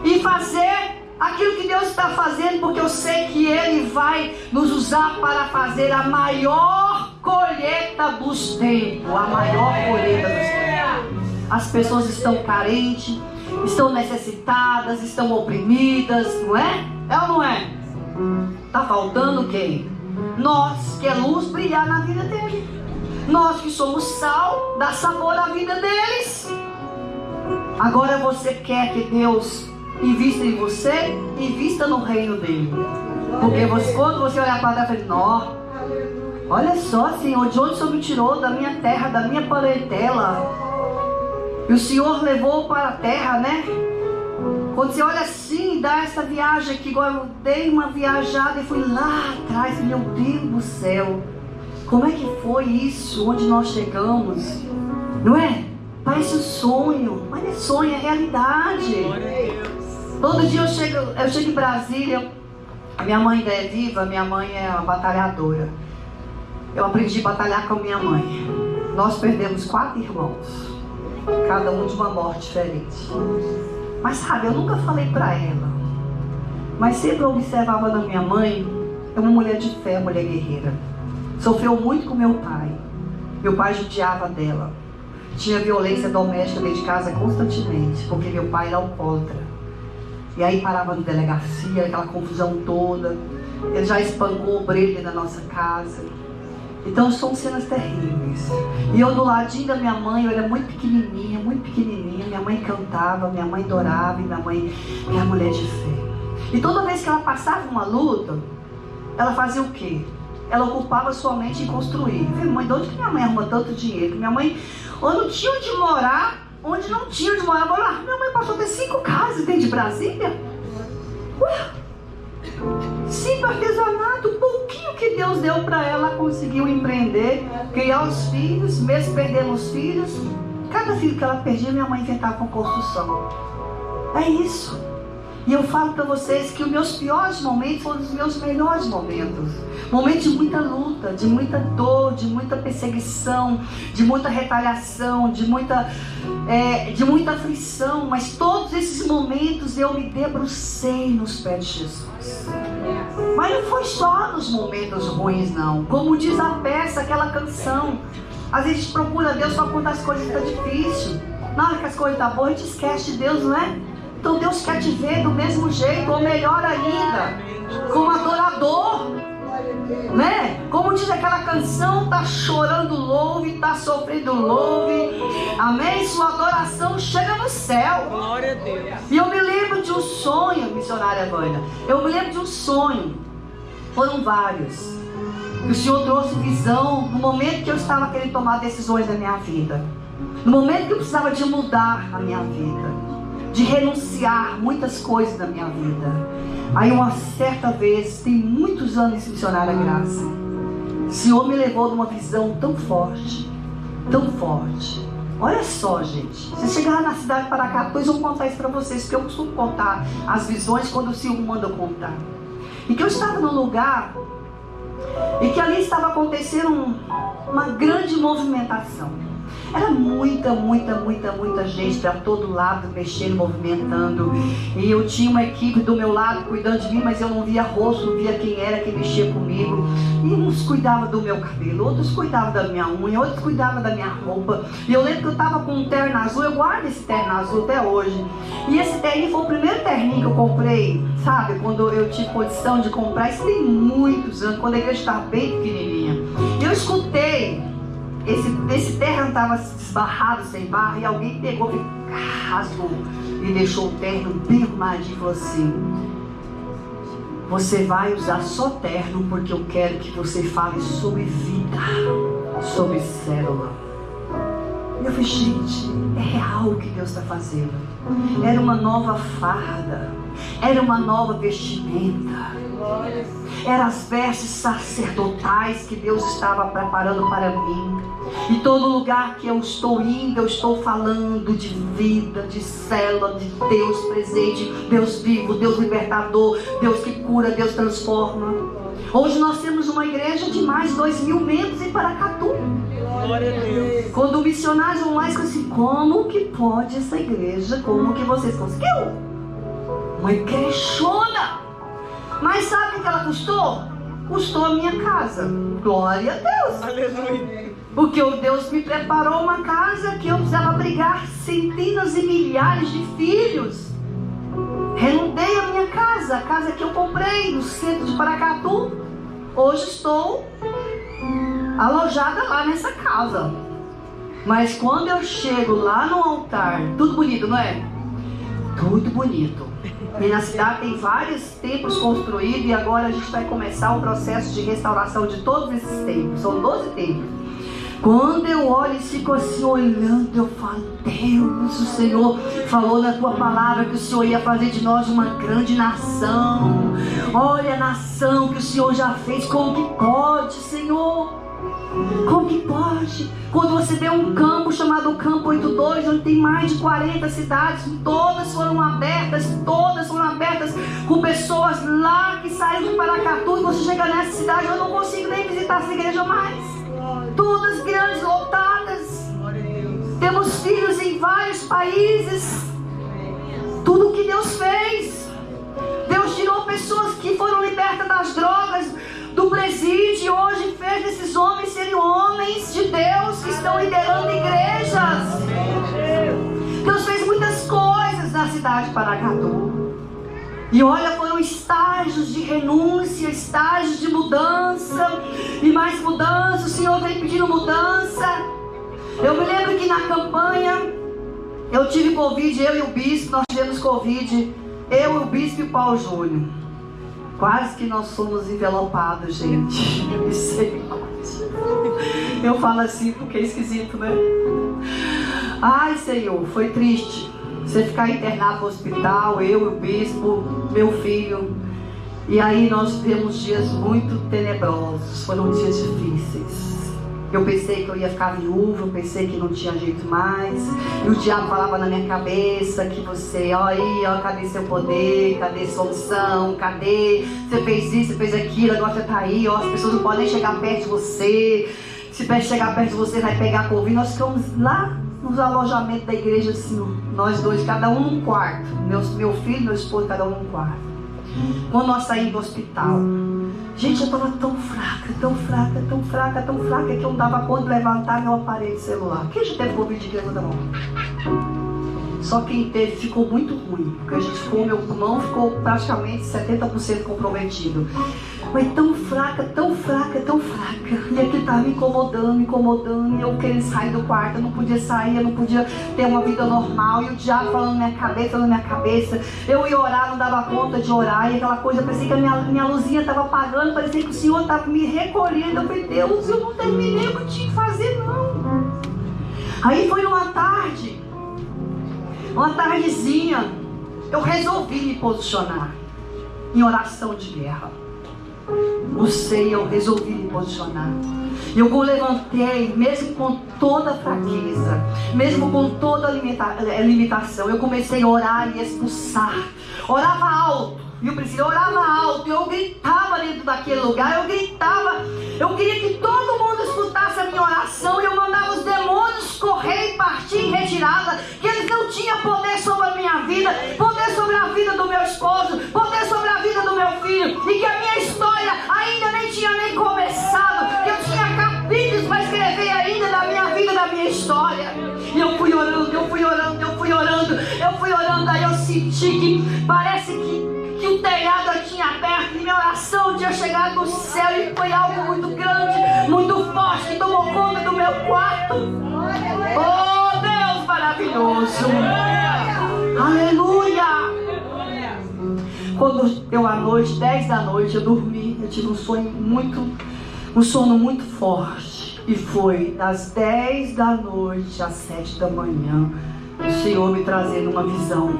E fazer aquilo que Deus está fazendo, porque eu sei que Ele vai nos usar para fazer a maior colheita dos tempos. A maior colheita dos tempos. As pessoas estão carentes, estão necessitadas, estão oprimidas, não é? É ou não é? Está faltando quem? Nós, que é luz, brilhar na vida dele. Nós que somos sal, dá sabor à vida deles. Agora você quer que Deus invista em você, invista no reino dele. Porque quando você olhar para trás, nó, olha só, Senhor, de onde o Senhor me tirou? Da minha terra, da minha parentela. E o Senhor levou para a terra, né? Quando você olha assim, dá essa viagem aqui, igual eu dei uma viajada e fui lá atrás, meu Deus do céu. Como é que foi isso, onde nós chegamos? Não é? Parece um sonho, mas não é sonho, é realidade. Todo dia eu chego em Brasília, a minha mãe ainda é viva, minha mãe é uma batalhadora. Eu aprendi a batalhar com a minha mãe. Nós perdemos 4 irmãos, cada um de uma morte diferente. Mas sabe, eu nunca falei para ela, mas sempre eu observava na minha mãe, é uma mulher de fé, uma mulher guerreira. Sofreu muito com meu pai. Meu pai judiava dela. Tinha violência doméstica dentro de casa constantemente, porque meu pai era alcoólatra. E aí parava na delegacia, aquela confusão toda. Ele já espancou o obreiro da nossa casa. Então são cenas terríveis. E eu do ladinho da minha mãe, eu era muito pequenininha, muito pequenininha. Minha mãe cantava, minha mãe adorava, e minha mãe era mulher de fé. E toda vez que ela passava uma luta, ela fazia o quê? Ela ocupava sua mente em construir. Eu falei, mãe, de onde que minha mãe arruma tanto dinheiro? Que minha mãe, onde não tinha onde morar, onde não tinha onde morar, minha mãe passou a ter 5 casas dentro de Brasília. Ué, 5 artesanato, um pouquinho que Deus deu para ela, conseguiu empreender, criar os filhos, mesmo perdendo os filhos. Cada filho que ela perdia, minha mãe inventava com construção. É isso. E eu falo para vocês que os meus piores momentos foram os meus melhores momentos. Momentos de muita luta, de muita dor, de muita perseguição, de muita retaliação, de muita aflição. Mas todos esses momentos eu me debrucei nos pés de Jesus. Mas não foi só nos momentos ruins, não. Como diz a peça, aquela canção. Às vezes a gente procura Deus só quando as coisas estão difíceis. Na hora que as coisas estão boas, a gente esquece de Deus, não é? Então Deus quer te ver do mesmo jeito, ou melhor ainda, como adorador, né? Como diz aquela canção, tá chorando louve, tá sofrendo louve, amém? Sua adoração chega no céu. Glória a Deus. E eu me lembro de um sonho, missionária Vânia, eu me lembro de um sonho, foram vários, que o Senhor trouxe visão no momento que eu estava querendo tomar decisões da minha vida, no momento que eu precisava de mudar a minha vida, de renunciar muitas coisas da minha vida. Aí uma certa vez, tem muitos anos esse missionário da graça, o Senhor me levou numa visão tão forte, tão forte. Olha só, gente, se chegar na cidade de Paracatu, depois eu vou contar isso para vocês, porque eu costumo contar as visões quando o Senhor manda eu contar. E que eu estava num lugar e que ali estava acontecendo uma grande movimentação. Era muita gente para todo lado, mexendo, movimentando. E eu tinha uma equipe do meu lado cuidando de mim, mas eu não via rosto, não via quem era que mexia comigo. E uns cuidavam do meu cabelo, outros cuidavam da minha unha, outros cuidavam da minha roupa. E eu lembro que eu estava com um terno azul, eu guardo esse terno azul até hoje. E esse terninho foi o primeiro terninho que eu comprei, sabe? Quando eu tive condição de comprar, isso tem muitos anos, quando a igreja estava bem pequenininha. E eu escutei. Esse terno estava esbarrado, sem barra, e alguém pegou, rasgou e deixou o terno bem arrumadinho e falou assim: você vai usar só terno porque eu quero que você fale sobre vida. sobre célula. E eu falei, gente, é real o que Deus está fazendo. Era uma nova farda, era uma nova vestimenta, eram as vestes sacerdotais que Deus estava preparando para mim. E todo lugar que eu estou indo, eu estou falando de vida, de célula, de Deus presente, Deus vivo, Deus libertador, Deus que cura, Deus transforma. Hoje nós temos uma igreja de mais de 2.000 membros em Paracatu. Glória a Deus. Quando missionários vão lá e dizem assim, como que pode essa igreja, como que vocês conseguiram? Uma igrejona. Mas sabe o que ela custou? Custou a minha casa. Glória a Deus. Aleluia. Porque o Deus me preparou uma casa que eu precisava abrigar centenas e milhares de filhos. Renovei a minha casa, a casa que eu comprei no centro de Paracatu. Hoje estou alojada lá nessa casa. Mas quando eu chego lá no altar, tudo bonito, não é? Tudo bonito. E na cidade tem vários templos construídos e agora a gente vai começar o processo de restauração de todos esses templos. São 12 templos. Quando eu olho e fico assim olhando, eu falo, Deus, o Senhor falou na tua palavra que o Senhor ia fazer de nós uma grande nação. Olha a nação que o Senhor já fez, como que pode, Senhor? Como que pode? Quando você vê um campo chamado Campo 82, onde tem mais de 40 cidades, todas foram abertas com pessoas lá que saíram de Paracatu, e você chega nessa cidade, eu não consigo nem visitar essa igreja mais. Todas grandes, lotadas. Temos filhos em vários países. Tudo o que Deus fez. Deus tirou pessoas que foram libertas das drogas, do presídio, e hoje fez esses homens serem homens de Deus que estão liderando igrejas. Deus fez muitas coisas na cidade de Paracatu. E olha, foram estágios de renúncia, estágios de mudança, e mais mudança. O Senhor vem pedindo mudança. Eu me lembro que na campanha eu tive Covid, eu e o bispo, nós tivemos Covid, eu, o bispo e o Paulo Júnior. Quase que nós fomos envelopados, gente. Misericórdia. Eu falo assim porque é esquisito, né? Ai, Senhor, foi triste. Você ficar internado no hospital, eu e o bispo, meu filho. E aí nós tivemos dias muito tenebrosos, foram dias difíceis. Eu pensei que eu ia ficar viúva, eu pensei que não tinha jeito mais. E o diabo falava na minha cabeça que você, ó aí, ó, cadê seu poder, cadê sua unção, cadê? Você fez isso, você fez aquilo, agora você tá aí, ó, as pessoas não podem chegar perto de você. Se chegar perto de você, vai pegar Covid. Nós ficamos lá nos alojamentos da igreja, assim, nós dois, cada um num quarto. Meu filho e meu esposo, cada um num quarto. Quando nós saímos do hospital, gente, eu estava tão fraca, que eu não dava conta de levantar meu aparelho celular. Quem já teve Covid de levanta a mão? Só quem teve ficou muito ruim, porque a gente ficou, meu pulmão ficou praticamente 70% comprometido. Mas tão fraca. E aquilo estava me incomodando. E eu querendo sair do quarto, eu não podia sair, eu não podia ter uma vida normal. E o diabo falando na minha cabeça. Eu ia orar, não dava conta de orar. E aquela coisa, parecia que a minha luzinha estava apagando, parecia que o Senhor estava me recolhendo. Eu falei, Deus, eu não terminei o que eu tinha que fazer, não. Aí foi uma tardezinha, eu resolvi me posicionar em oração de guerra. Eu resolvi me posicionar. Eu levantei, mesmo com toda fraqueza, mesmo com toda limitação, eu comecei a orar e expulsar. Orava alto, e eu orava alto, eu gritava dentro daquele lugar, eu queria que todo mundo escutasse a minha oração, e eu mandava os demônios correr e partir em retirada, que eles não tinham poder sobre a minha vida, poder sobre a vida do meu esposo, poder sobre a vida do meu filho, e que a minha história ainda nem tinha começado, que eu tinha capítulos para escrever ainda da minha vida, da minha história. E eu fui orando, aí eu senti que parece que o telhado tinha aberto e minha oração tinha chegado no céu, e foi algo muito grande, muito forte, que tomou conta do meu quarto. Oh, Deus maravilhoso! Aleluia! Quando eu à noite, 10 da noite, eu dormi, eu tive um sono muito forte. E foi das 10 da noite às 7 da manhã, o Senhor me trazendo uma visão.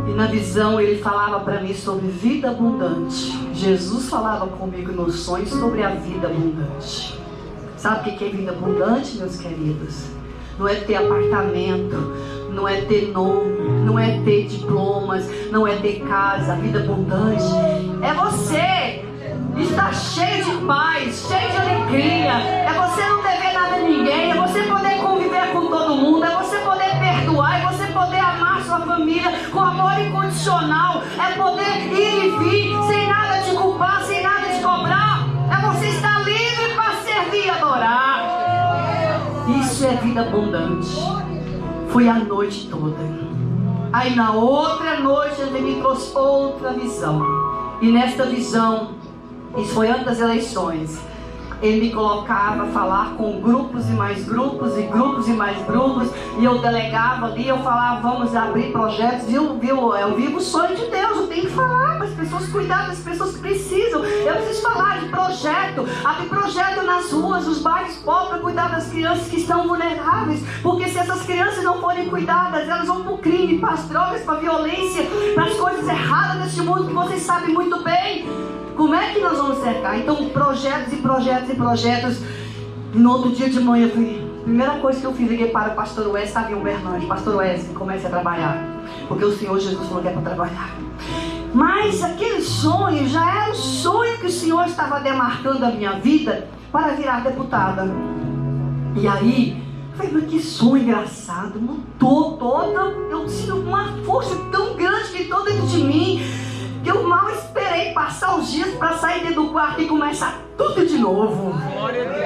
E na visão Ele falava para mim sobre vida abundante. Jesus falava comigo nos sonhos sobre a vida abundante. Sabe o que é vida abundante, meus queridos? Não é ter apartamento, não é ter nome, não é ter diplomas, não é ter casa. A vida abundante é você estar cheio de paz, cheio de alegria. É você não dever nada a ninguém, é você poder conviver com todo mundo, é você poder perdoar, é você poder amar sua família com amor incondicional, é poder ir e vir sem nada te culpar, sem nada te cobrar. É você estar livre para servir e adorar. Isso é vida abundante. Foi a noite toda. Aí na outra noite Ele me trouxe outra visão. E nesta visão, isso foi antes das eleições, Ele me colocava a falar com grupos e mais grupos, e grupos e mais grupos, e eu delegava ali, eu falava, vamos abrir projetos, viu? Eu vivo o sonho de Deus, eu tenho que falar para as pessoas, cuidar das pessoas que precisam. Eu preciso falar de projeto, abrir projeto nas ruas, nos bairros pobres, para cuidar das crianças que estão vulneráveis, porque se essas crianças não forem cuidadas, elas vão para o crime, para as drogas, para a violência, para as coisas erradas deste mundo que vocês sabem muito bem. Como é que nós vamos cercar? Então, projetos e projetos e projetos. No outro dia de manhã, a primeira coisa que eu fiz, liguei para o pastor Wesley, estava em Uberlândia. Pastor Wesley, comece a trabalhar, porque o Senhor Jesus falou que é para trabalhar. Mas aquele sonho já era o sonho que o Senhor estava demarcando a minha vida para virar deputada. E aí, eu falei, mas que sonho engraçado, mudou toda. Eu sinto uma força tão grande que entrou dentro de mim, que eu mal esperei passar os dias para sair dentro do quarto e começar tudo de novo.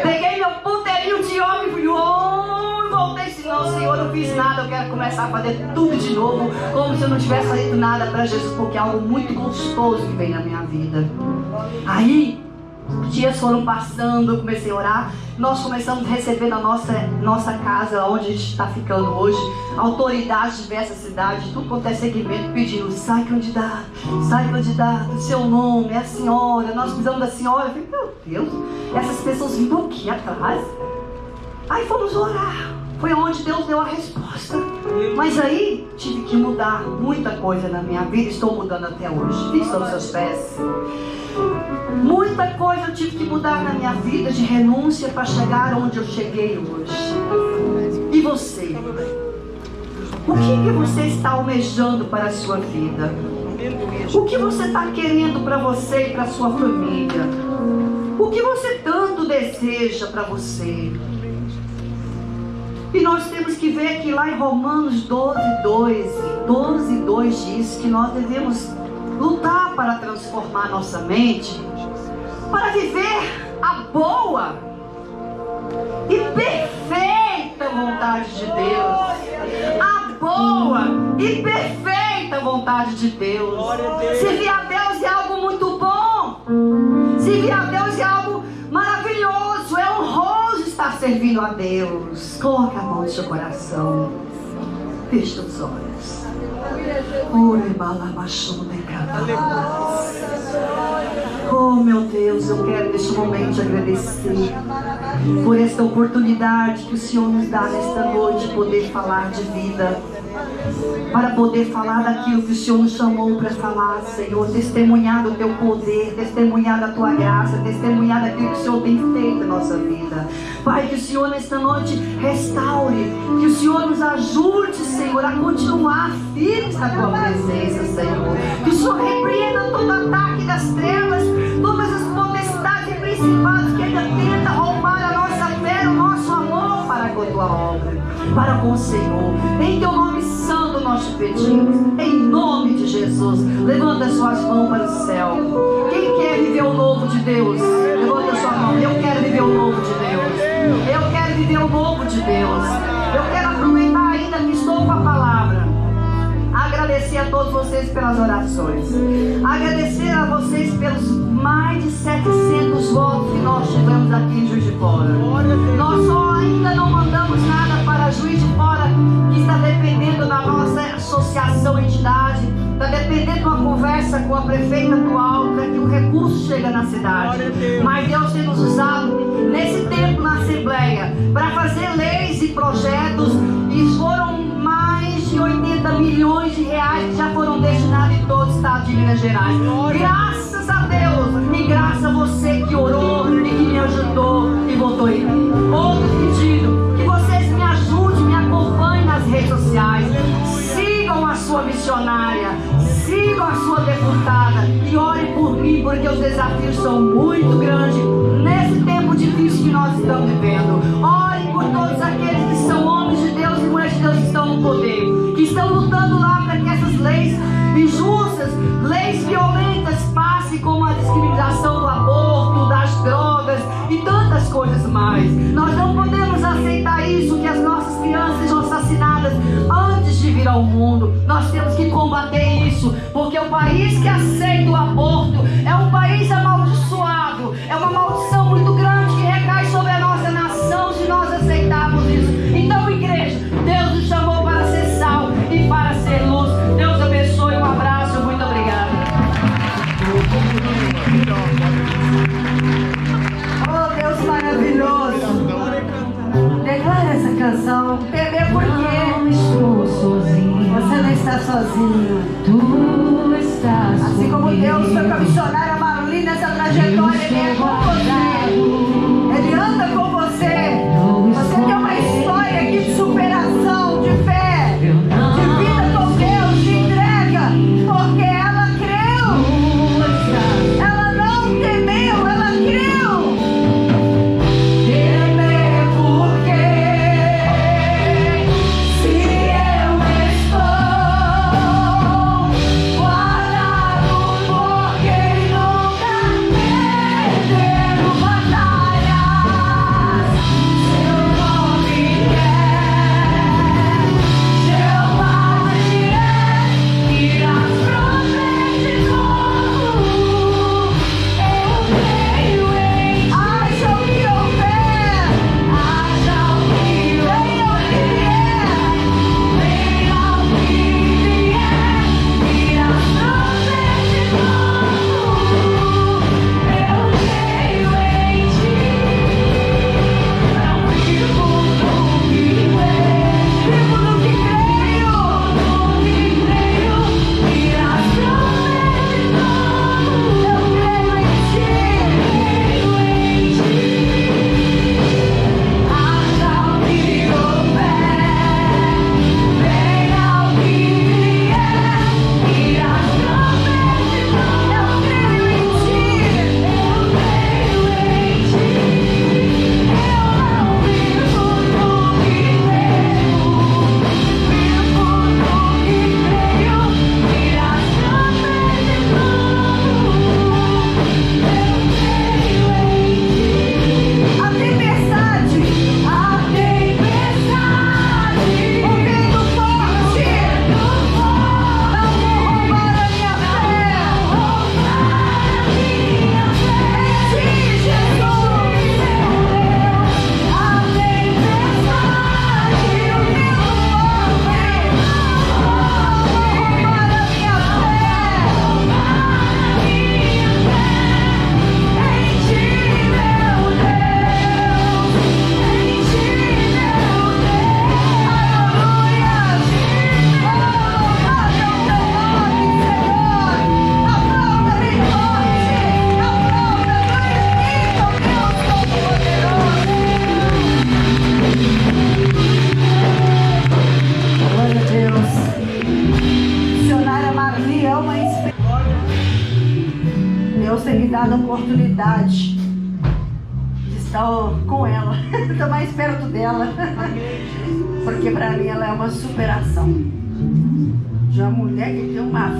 Peguei meu ponteirinho de homem e fui, voltei assim, não, Senhor, eu não fiz nada, eu quero começar a fazer tudo de novo, como se eu não tivesse feito nada para Jesus, porque é algo muito gostoso que vem na minha vida. Aí, os dias foram passando, eu comecei a orar. Nós começamos a receber na nossa casa, onde a gente está ficando hoje, autoridades de diversas cidades, tudo quanto é segmento, pedindo, sai candidato, seu nome, é a senhora, nós precisamos da senhora. Eu falei, meu Deus, essas pessoas vindo aqui atrás. Aí fomos orar, foi onde Deus deu a resposta. Mas aí tive que mudar muita coisa na minha vida, estou mudando até hoje. Fique sobre seus pés. Muita coisa eu tive que mudar na minha vida de renúncia para chegar onde eu cheguei hoje. E você? O que você está almejando para a sua vida? O que você está querendo para você e para a sua família? O que você tanto deseja para você? E nós temos que ver que lá em Romanos 12:2 diz que nós devemos lutar para transformar nossa mente, para viver a boa e perfeita vontade de Deus. A boa e perfeita vontade de Deus. Servir a Deus é algo muito bom. Servir a Deus é algo maravilhoso. É honroso estar servindo a Deus. Coloque a mão no seu coração. Feche os olhos. Oh meu Deus, eu quero neste momento te agradecer por esta oportunidade que o Senhor nos dá nesta noite, poder falar de vida, para poder falar daquilo que o Senhor nos chamou para falar, Senhor, testemunhar do teu poder, testemunhar da tua graça, testemunhar daquilo que o Senhor tem feito na nossa vida. Pai, que o Senhor nesta noite restaure, que o Senhor nos ajude, Senhor, a continuar firmes na tua presença, Senhor. Que o Senhor repreenda todo ataque das trevas, todas as potestades e principados que ainda tenta roubar a nossa fé, o nosso amor para com a tua obra, para com o Senhor. Em teu nome santo nós te pedimos, em nome de Jesus. Levanta as suas mãos para o céu. Quem quer viver o novo de Deus? Levanta a sua mão. Eu quero viver o novo de Deus. Eu quero viver o novo de Deus. Eu quero aproveitar ainda que estou com a palavra. Agradecer a todos vocês pelas orações. Agradecer a vocês pelos mais de 700 votos que nós tivemos aqui em Juiz de Fora. Nós só ainda não mandamos nada para Juiz de Fora, que está dependendo da nossa associação, entidade. Está dependendo de uma conversa com a prefeita atual para que o recurso chegue na cidade. Mas Deus tem nos usado nesse para fazer leis e projetos, e foram mais de 80 milhões de reais que já foram destinados em todo o estado de Minas Gerais. Graças a Deus, e graças a você que orou e que me ajudou e votou em mim. Outro pedido, que vocês me ajudem, me acompanhem nas redes sociais, sigam a sua missionária, sigam a sua deputada e orem por mim, porque os desafios são muito grandes nesse tempo difícil que nós estamos vivendo. Orem por todos aqueles que são homens de Deus e mulheres de Deus que estão no poder, que estão lutando lá para que essas leis injustas, leis violentas passem, como a discriminação do aborto, das drogas e tantas coisas mais. Nós não podemos aceitar isso, que as nossas crianças sejam assassinadas antes de vir ao mundo. Nós temos que combater isso, porque o país que aceita o aborto é um país amaldiçoado, é uma maldição muito grande que recai sobre a nossa nação se nós aceitarmos isso. Então, igreja, Deus nos chamou para ser sal e para ser luz. Deus abençoe, um abraço, muito obrigada. Oh, Deus maravilhoso. Declara essa canção. Bebê, por quê? Não estou sozinho. Você não está sozinho. Tu estás Assim como comigo. Deus foi com a missionária Marli nessa trajetória, Ele é com você. Ele anda com você. Você tem uma história aqui de superação, de fé, de vida com Deus, de entrega, porque ela creu. Ela não temeu, ela creu. Temer por quê? Se eu estou guardado, porque nunca perderam batalhas. Seu nome é Jeová Jireh, irás prover de novo. Eu creio em ti. Haja o que houver, haja o que venha o que vier, venha o que vier, irás prover de novo. Eu creio em ti. Não vivo no que vejo, vivo no que creio, irás prover de novo. Eu creio em ti, haja o que houver, venha o que vier, irás prover de novo. Eu creio em ti, eu creio em ti. Eu não vivo no que vejo, vivo no que creio, irás prover de novo. Eu creio em ti. A tempestade, o vento forte, não vou roubar a minha fé. Em ti, Jesus, meu Deus. A tempestade, o vento forte, não vou roubar a minha fé. Em ti, meu Deus, em ti, meu Deus, aleluia. Oh, louvado é o teu nome, Senhor. Aplauda bem forte, aplauda, glorifica o Deus Todo-Poderoso. Glória a Deus. Missionária Marli é uma inspiração. Deus tem me dado a oportunidade de estar com ela, estar mais perto dela, porque para mim ela é uma superação de uma mulher que tem uma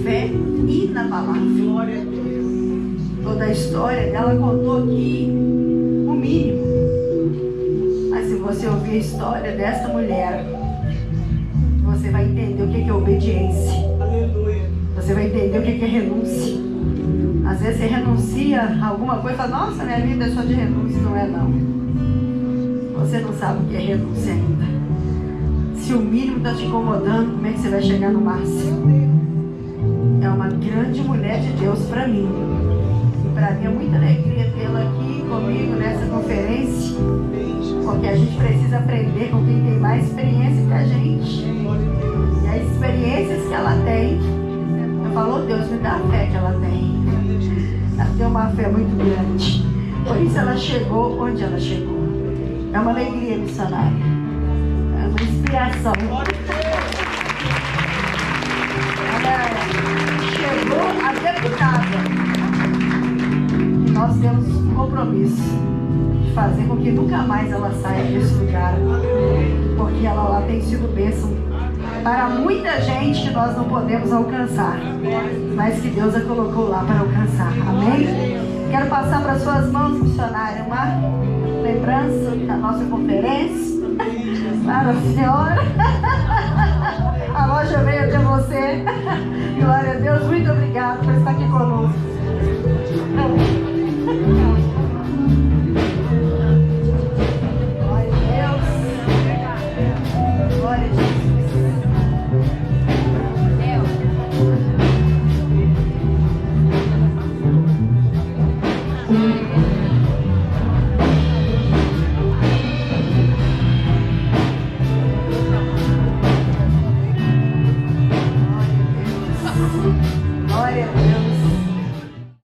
fé inabalável. Glória a Deus. Toda a história dela contou aqui o mínimo, mas se você ouvir a história dessa mulher, você vai entender o que é obediência. Aleluia. Você vai entender o que é renúncia. Às vezes você renuncia a alguma coisa e fala, nossa, minha vida é só de renúncia. Não é não. Você não sabe o que é renúncia ainda. Se o mínimo está te incomodando, como é que você vai chegar no máximo? É uma grande mulher de Deus para mim e para para mim é muita alegria tê-la aqui comigo nessa conferência, porque a gente precisa aprender com quem tem mais experiência que a gente. E as experiências que ela tem, eu falo, Deus, me dá a fé que ela tem. Ela tem uma fé muito grande. Por isso ela chegou onde ela chegou. É uma alegria, missionária. É uma inspiração. Ela chegou a deputada. E nós temos um compromisso de fazer com que nunca mais ela saia desse lugar. Porque ela lá tem sido bênção para muita gente que nós não podemos alcançar, mas que Deus a colocou lá para alcançar. Amém? Quero passar para suas mãos, missionária, uma lembrança da nossa conferência para a senhora. A loja veio até você. Glória a Deus, muito obrigada por estar aqui conosco. Glória a Deus. Glória a Jesus.